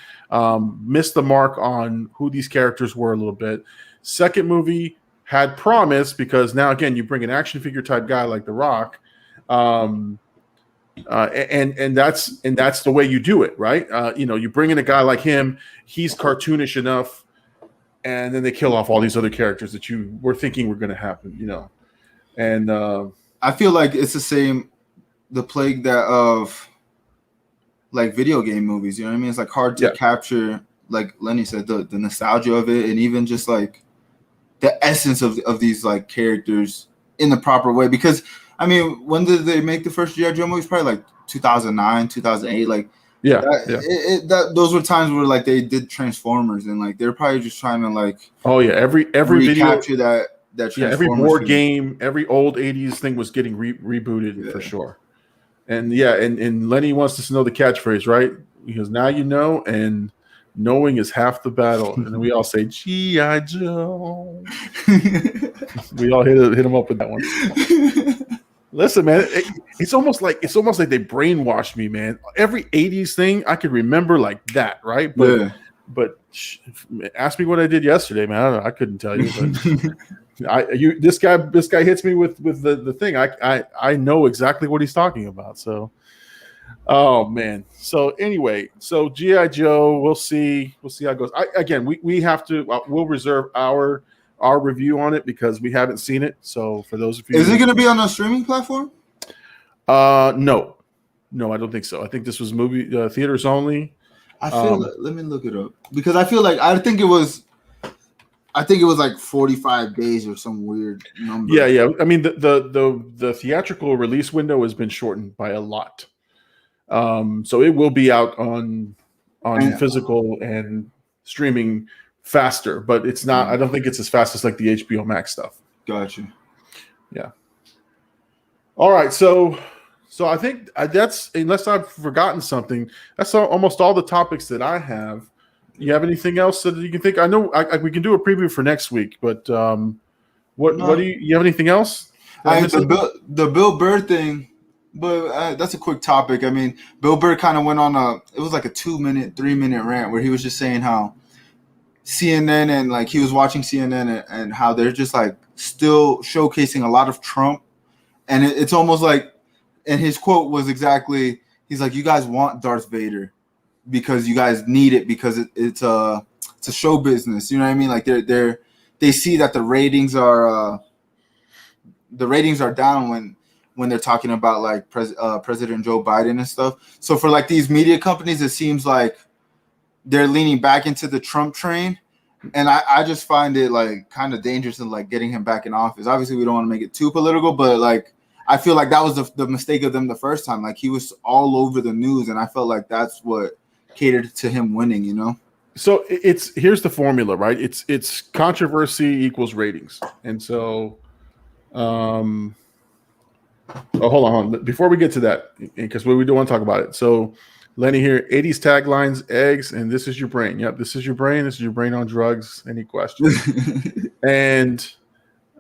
missed the mark on who these characters were a little bit. Second movie had promise because now again you bring an action figure type guy like The Rock, and that's the way you do it, right? You bring in a guy like him, he's cartoonish enough, and then they kill off all these other characters that you were thinking were going to happen, And I feel like it's the same, the plague that of like video game movies, you know what I mean? It's like hard to capture, like Lenny said, the nostalgia of it, and even just like the essence of these like characters in the proper way. Because I mean, when did they make the first G.I. Joe movies? Probably like 2009, 2008. Like those were times where like they did Transformers, and like they're probably just trying to like every recapture video, that every board game, every old 80s thing was getting rebooted for sure. And and Lenny wants us to know the catchphrase, right? Because now you know, and knowing is half the battle. And then we all say G.I. Joe. We all hit him up with that one. Listen, man, it's almost like they brainwashed me, man. Every 80s thing I could remember like that, right? But ask me what I did yesterday, man. I don't know. I couldn't tell you, but this guy hits me with the thing. I know exactly what he's talking about. So, oh man. So anyway, so G.I. Joe, we'll see how it goes. We have to. We'll reserve our review on it because we haven't seen it. So for those of you, is it going to be on a streaming platform? No, I don't think so. I think this was movie theaters only. I feel let me look it up because I think it was like 45 days or some weird number. Yeah. I mean the theatrical release window has been shortened by a lot. So it will be out on physical and streaming faster, but it's not. I don't think it's as fast as like the HBO Max stuff. Gotcha. Yeah. All right. So I think that's, unless I've forgotten something, that's almost all the topics that I have. You have anything else that you can think? I know we can do a preview for next week, but what do you have anything else? The Bill Burr thing, but that's a quick topic. I mean, Bill Burr kind of went on it was like a 3-minute rant where he was just saying how CNN and like he was watching CNN and how they're just like still showcasing a lot of Trump, and it's almost like. And his quote was exactly, he's like, you guys want Darth Vader because you guys need it because it's a show business. You know what I mean? Like they see that the ratings are down when they're talking about like President Joe Biden and stuff. So for like these media companies, it seems like they're leaning back into the Trump train. And I just find it like kind of dangerous in like getting him back in office. Obviously, we don't want to make it too political, but like, I feel like that was the mistake of them the first time. Like he was all over the news, and I felt like that's what catered to him winning. So here's the formula, right? It's controversy equals ratings, and so, hold on. Before we get to that, because we do want to talk about it. So, Lenny here, 80s taglines, eggs, and this is your brain. Yep, this is your brain. This is your brain on drugs. Any questions? And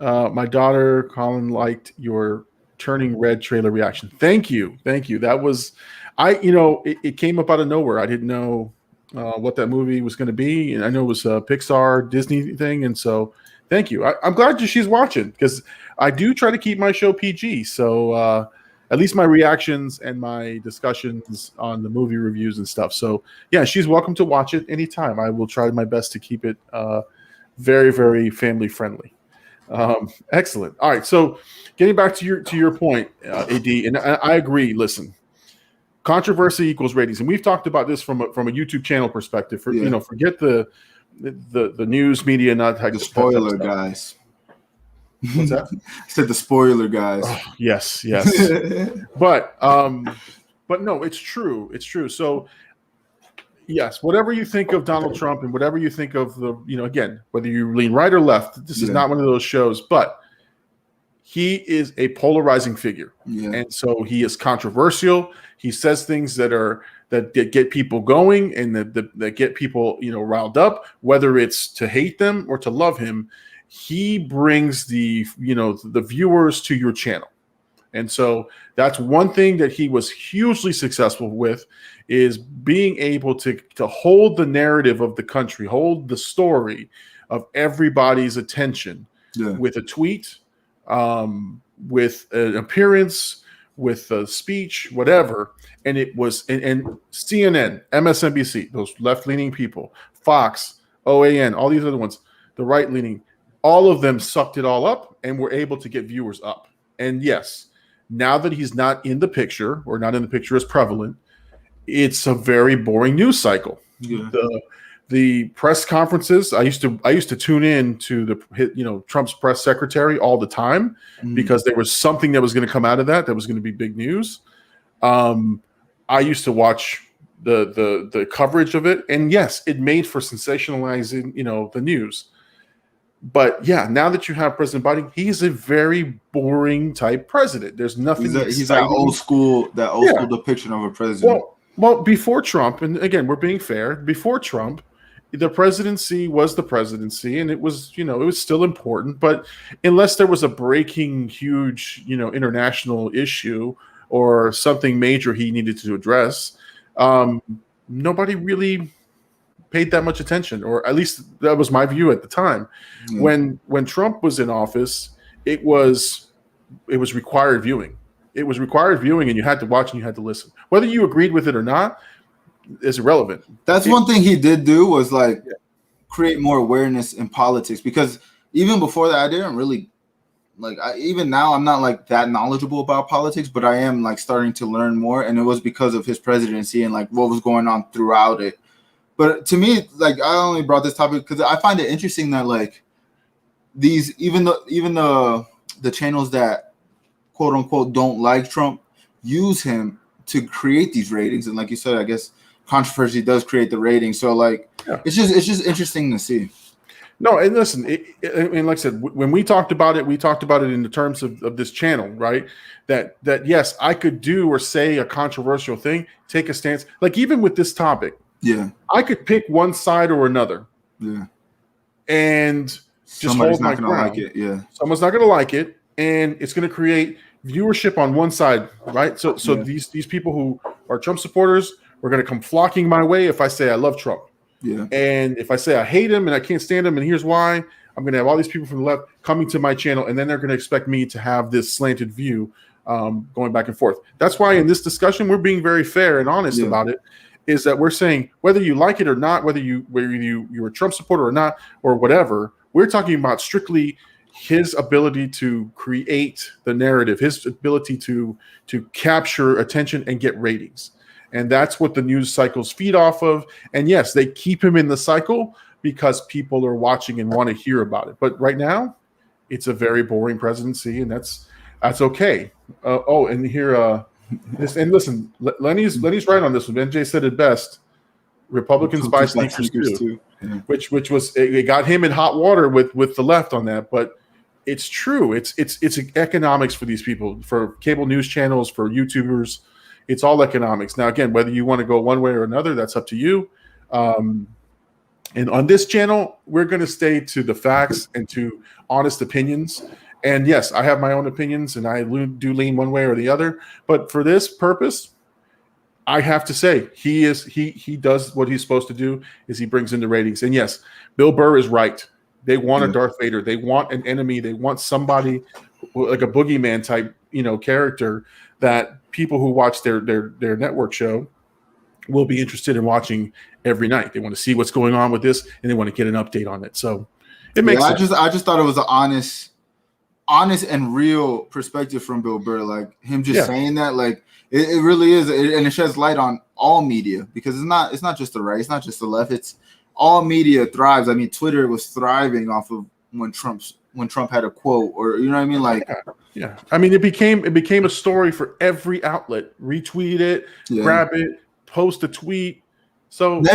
my daughter Colin liked your Turning Red trailer reaction. Thank you. That was, it came up out of nowhere. I didn't know what that movie was going to be, and I know it was a Pixar Disney thing, and so thank you. I'm glad she's watching because I do try to keep my show PG. So at least my reactions and my discussions on the movie reviews and stuff. So yeah, she's welcome to watch it anytime. I will try my best to keep it very, very family friendly. Excellent. All right. So getting back to your point, AD, and I agree. Listen, controversy equals ratings, and we've talked about this from a YouTube channel perspective. Forget the news media, not the spoiler guys. What's that? I said the spoiler guys. Oh, yes. But no, it's true. It's true. So yes, whatever you think of Donald Trump and whatever you think of again, whether you lean right or left, this is not one of those shows, but he is a polarizing figure. Yeah. And so he is controversial. He says things that that get people going and that get people, riled up, whether it's to hate them or to love him. He brings the viewers to your channel. And so that's one thing that he was hugely successful with, is being able to hold the narrative of the country, hold the story of everybody's attention with a tweet, with an appearance, with a speech, whatever. And it was, and CNN, MSNBC, those left-leaning people, Fox, OAN, all these other ones, the right-leaning, all of them sucked it all up and were able to get viewers up. And yes, now that he's not in the picture, or not in the picture as prevalent, it's a very boring news cycle. Yeah. The press conferences, I used to tune in to the Trump's press secretary all the time, because there was something that was going to come out of that was going to be big news. I used to watch the coverage of it, and yes, it made for sensationalizing the news. But yeah, now that you have President Biden, he's a very boring type president. There's nothing. He's that old school school depiction of a president. Well, before Trump, and again, we're being fair. Before Trump, the presidency was the presidency, and it was it was still important. But unless there was a breaking, huge international issue or something major he needed to address, nobody really paid that much attention, or at least that was my view at the time. When Trump was in office, it was required viewing. It was required viewing, and you had to watch and you had to listen. Whether you agreed with it or not is irrelevant. That's one thing he did do, was create more awareness in politics, because even before that, I didn't really even now I'm not that knowledgeable about politics, but I am starting to learn more, and it was because of his presidency and what was going on throughout it. But to me, I only brought this topic because I find it interesting that these even the channels that quote unquote don't like Trump use him to create these ratings, and like you said, I guess controversy does create the ratings. So it's just interesting to see. No, and listen, and like I said, when we talked about it in the terms of this channel, right? That yes, I could do or say a controversial thing, take a stance, even with this topic. Yeah, I could pick one side or another. Yeah, and just hold my ground. Like it. Yeah, someone's not going to like it, and it's going to create viewership on one side, right? So these people who are Trump supporters are going to come flocking my way if I say I love Trump. Yeah, and if I say I hate him and I can't stand him, and here's why, I'm going to have all these people from the left coming to my channel, and then they're going to expect me to have this slanted view, going back and forth. That's why in this discussion we're being very fair and honest about it. Is that we're saying whether you like it or not, whether you're a Trump supporter or not, or whatever, we're talking about strictly his ability to create the narrative, his ability to capture attention and get ratings. And that's what the news cycles feed off of. And yes, they keep him in the cycle because people are watching and want to hear about it. But right now, it's a very boring presidency, and that's okay. And here, and listen, Lenny's right on this one. NJ said it best. Republicans buy sneakers too. Yeah. Which was, it got him in hot water with the left on that, but it's true. It's economics for these people, for cable news channels, for YouTubers. It's all economics. Now, again, whether you want to go one way or another, that's up to you. And on this channel, we're going to stay to the facts and to honest opinions. And yes, I have my own opinions, and I do lean one way or the other. But for this purpose, I have to say he does what he's supposed to do. Is he brings in the ratings. And yes, Bill Burr is right. They want a Darth Vader. They want an enemy. They want somebody like a boogeyman type, character that people who watch their network show will be interested in watching every night. They want to see what's going on with this, and they want to get an update on it. So it makes sense. I just thought it was an honest and real perspective from Bill Burr. Him just saying that, it really is, and it sheds light on all media, because it's not just the right, it's not just the left, it's all media thrives. I mean, Twitter was thriving off of when Trump had a quote, or you know what I mean, yeah. I mean, it became a story for every outlet. Retweet it, grab it, post a tweet. So hip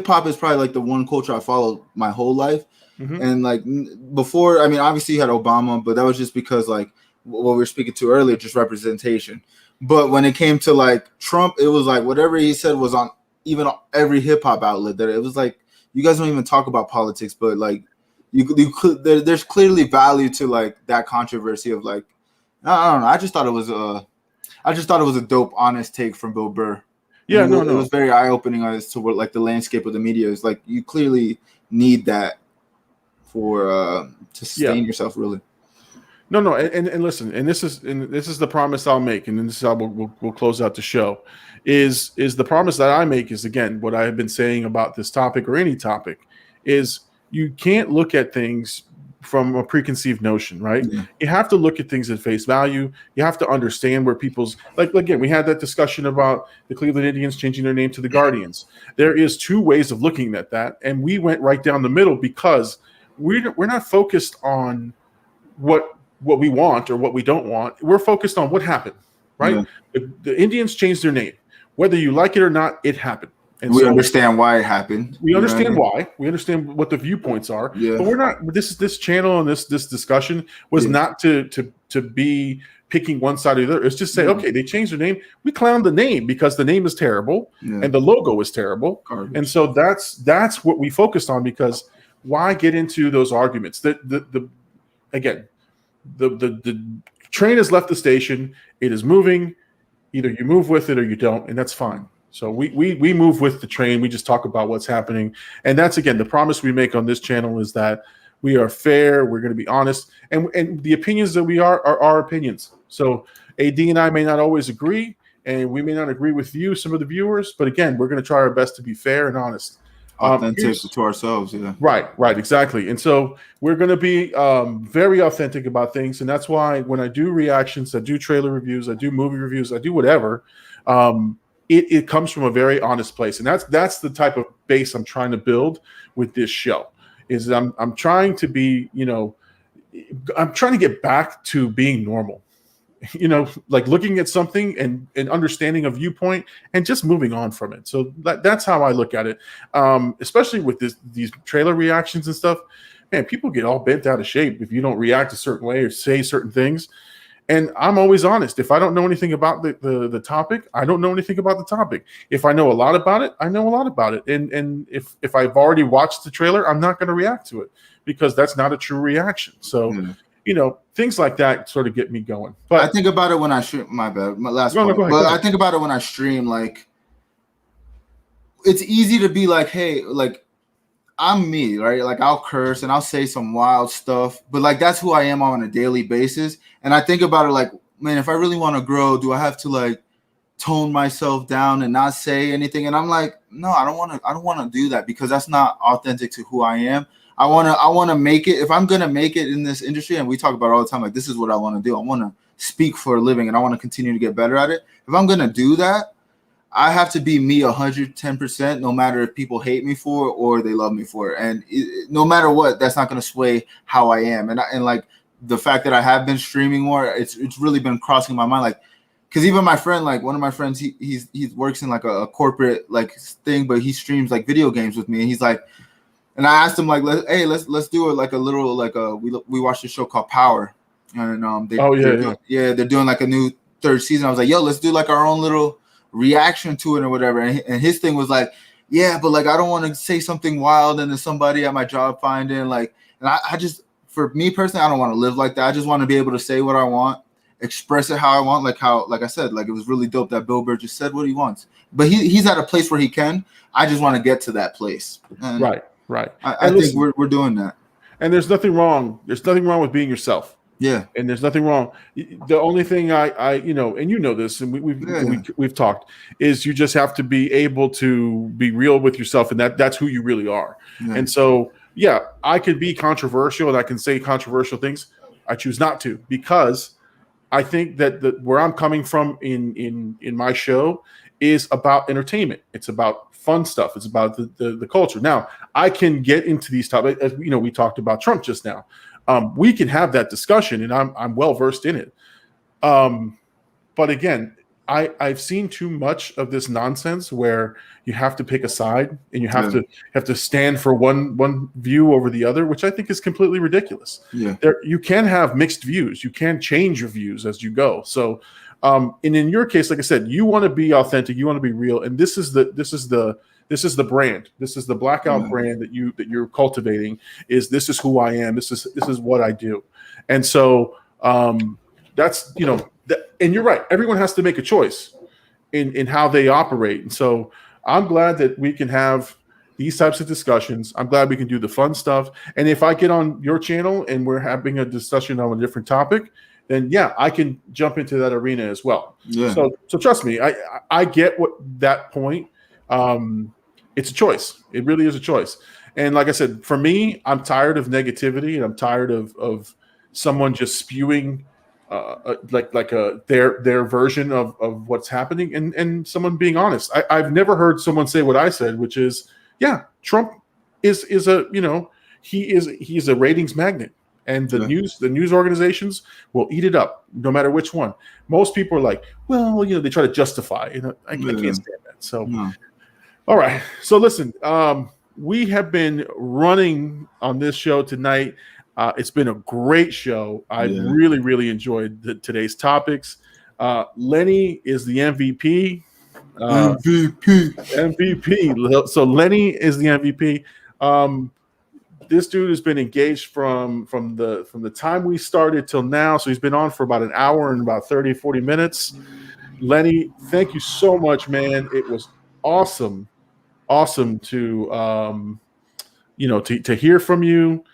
hop is probably the one culture I followed my whole life. Mm-hmm. And before, obviously you had Obama, but that was just because what we were speaking to earlier, just representation. But when it came to like Trump, it was like whatever he said was on even every hip hop outlet. That it was like you guys don't even talk about politics, but like there's clearly value to like that controversy of like I don't know. I just thought it was a dope, honest take from Bill Burr. Yeah, it was very eye opening as to what like the landscape of the media is. Like you clearly need that for to sustain yourself, really. No, and listen, and this is the promise I'll make, and then this is how we'll close out the show. Is the promise that I make is, again, what I have been saying about this topic or any topic is you can't look at things from a preconceived notion, right? Yeah. You have to look at things at face value. You have to understand where people's like again, we had that discussion about the Cleveland Indians changing their name to the Guardians. There is two ways of looking at that, and we went right down the middle because we're not focused on what we want or what we don't want. We're focused on what happened, right? Yeah. The Indians changed their name. Whether you like it or not, it happened. And we understand why it happened. We understand why. We understand what the viewpoints are. Yeah. But we're not. This channel and this discussion was not to be picking one side or the other. It's just say, okay, they changed their name. We clowned the name because the name is terrible and the logo is terrible. Garbage. And so that's what we focused on, because why get into those arguments? The train has left the station. It is moving. Either you move with it or you don't, and that's fine. So we move with the train. We just talk about what's happening. And that's, again, the promise we make on this channel is that we are fair. We're going to be honest. And the opinions that we are our opinions. So AD and I may not always agree, and we may not agree with you, some of the viewers. But, again, we're going to try our best to be fair and honest. Authentic to ourselves, yeah. Right, exactly. And so we're going to be very authentic about things. And that's why when I do reactions, I do trailer reviews, I do movie reviews, I do whatever, it comes from a very honest place. And that's the type of base I'm trying to build with this show. Is I'm trying to be, I'm trying to get back to being normal. Like looking at something and understanding a viewpoint and just moving on from it. So that's how I look at it. Especially with these trailer reactions and stuff, man, people get all bent out of shape if you don't react a certain way or say certain things. And I'm always honest. If I don't know anything about the topic, I don't know anything about the topic. If I know a lot about it, I know a lot about it. And if I've already watched the trailer, I'm not going to react to it because that's not a true reaction. So, things like that sort of get me going. But I think about it when I stream. My bad. My last point. Go ahead. But I think about it when I stream. Like, it's easy to be like, hey, like, I'm me, right? Like, I'll curse and I'll say some wild stuff, but like that's who I am on a daily basis. And I think about it like, man, if I really want to grow, do I have to like tone myself down and not say anything? And I'm like, no, I don't want to do that because that's not authentic to who I am. I want to make it. If I'm going to make it in this industry, and we talk about it all the time, like this is what I want to do. I want to speak for a living and I want to continue to get better at it. If I'm going to do that, I have to be me 110%, no matter if people hate me for it or they love me for it. And no matter what, that's not going to sway how I am. And like the fact that I have been streaming more, it's really been crossing my mind. Like, because even my friend, like one of my friends, he works in like a corporate like thing, but he streams like video games with me. And he's like, and I asked him like, let's do it like a little like we watched a show called Power, and they're doing like a new third season. I was like, yo, let's do like our own little reaction to it or whatever. And his thing was like, yeah, but like I don't want to say something wild and then somebody at my job find it. Like, and I just, for me personally, I don't want to live like that. I just want to be able to say what I want, express it how I want, like I said, like it was really dope that Bill Burr just said what he wants. But he's at a place where he can. I just want to get to that place. And right. I think we're doing that. And there's nothing wrong. There's nothing wrong with being yourself. Yeah, and there's nothing wrong. The only thing I and this, and we've talked, is you just have to be able to be real with yourself, and that's who you really are. Yeah. And so, I could be controversial and I can say controversial things. I choose not to because I think that where I'm coming from in my show is about entertainment. It's about fun stuff. It's about the culture. Now, I can get into these topics. As we talked about Trump just now. We can have that discussion, and I'm well versed in it. But again, I've seen too much of this nonsense where you have to pick a side and you have to stand for one view over the other, which I think is completely ridiculous. Yeah, you can have mixed views. You can change your views as you go. So And in your case, like I said, you want to be authentic, you want to be real, and this is the brand. This is the Blackout brand that you're cultivating. This is who I am. This is what I do. And so that's and you're right. Everyone has to make a choice in how they operate. And so I'm glad that we can have these types of discussions. I'm glad we can do the fun stuff. And if I get on your channel and we're having a discussion on a different topic, then yeah, I can jump into that arena as well. Yeah. So trust me, I get what that point. It's a choice. It really is a choice. And like I said, for me, I'm tired of negativity, and I'm tired of someone just spewing their version of what's happening, and someone being honest. I've never heard someone say what I said, which is, yeah, Trump is he's a ratings magnet, and the news organizations will eat it up no matter which one. Most people are like, well, they try to justify. I can't stand that. So. No. All right. So listen, we have been running on this show tonight. It's been a great show. I really, really enjoyed today's topics. Lenny is the MVP. MVP. So Lenny is the MVP. This dude has been engaged from the time we started till now. So he's been on for about an hour and about 30, 40 minutes. Lenny, thank you so much, man. It was awesome to to hear from you.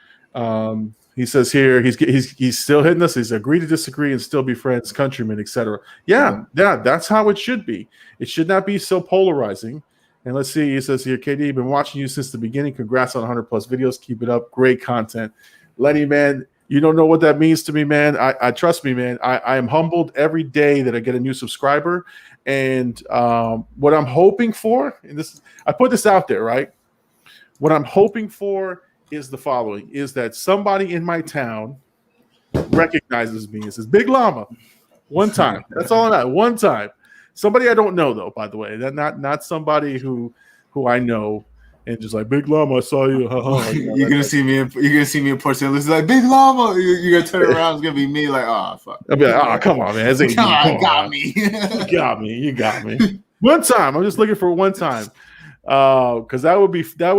He says here he's still hitting us. He's agree to disagree and still be friends, countrymen, etc. Yeah, that's how it should be. It should not be so polarizing. And let's see, he says here, KD, been watching you since the beginning. Congrats on 100 plus videos. Keep it up. Great content. Lenny, man, you don't know what that means to me, man. I trust me, man. I am humbled every day that I get a new subscriber. And what I'm hoping for, and I put this out there, right? What I'm hoping for is the following: is that somebody in my town recognizes me and says, "Big Llama," one time. That's all I know. One time. Somebody I don't know, though, by the way. That not somebody who I know. And just like, "Big Llama, I saw you." You're gonna see me in Port St. Lucie, like, "Big Llama." You're gonna turn around. It's gonna be me, like, "Oh, fuck." I'll be like, "Oh, come on, man. You got me. You got me." One time. I'm just looking for one time, because that would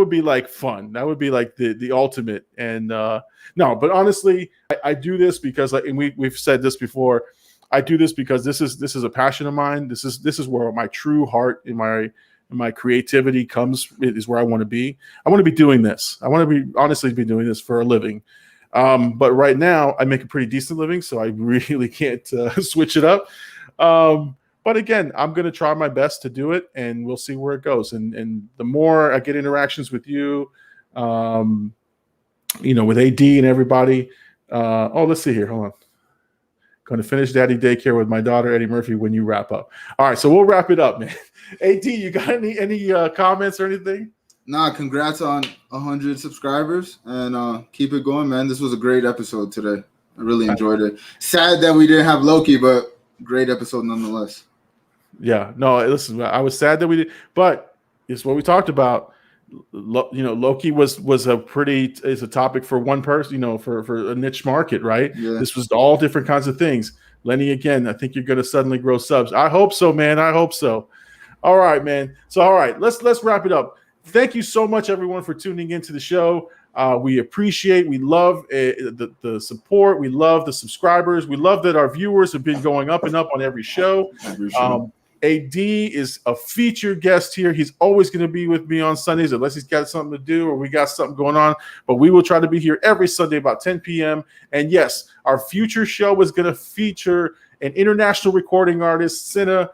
be like fun. That would be like the ultimate. And no, but honestly, I do this because, and we've said this before. I do this because this is a passion of mine. This is where my true heart in my creativity is where I want to be. I want to be doing this. I want to be honestly doing this for a living. But right now I make a pretty decent living, so I really can't switch it up. But again, I'm going to try my best to do it, and we'll see where it goes. And the more I get interactions with you, with AD and everybody. Let's see here. Hold on. Going to finish daddy daycare with my daughter, Eddie Murphy, when you wrap up. All right, so we'll wrap it up, man. AD, you got any comments or anything? Nah, congrats on 100 subscribers, and keep it going, man. This was a great episode today. I really enjoyed it. Sad that we didn't have Loki, but great episode nonetheless. Yeah, no, listen, I was sad that we did, but it's what we talked about. Loki was a topic for one person, for a niche market, right? Yeah. This was all different kinds of things. Lenny, again, I think you're going to suddenly grow subs. I hope so, man. I hope so. All right, man. So, all right, let's wrap it up. Thank you so much, everyone, for tuning into the show. We love the support. We love the subscribers. We love that our viewers have been going up and up on every show. AD is a featured guest here. He's always going to be with me on Sundays unless he's got something to do or we got something going on. But we will try to be here every Sunday about 10 p.m. And yes, our future show is going to feature an international recording artist, SINA.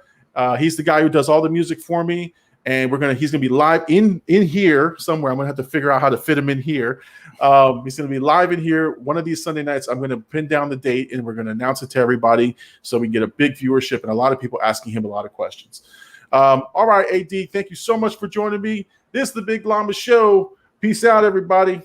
He's the guy who does all the music for me. And he's going to be live in here somewhere. I'm going to have to figure out how to fit him in here. He's going to be live in here one of these Sunday nights. I'm going to pin down the date, and we're going to announce it to everybody so we can get a big viewership and a lot of people asking him a lot of questions. All right, AD, thank you so much for joining me. This is the Big Llama Show. Peace out, everybody.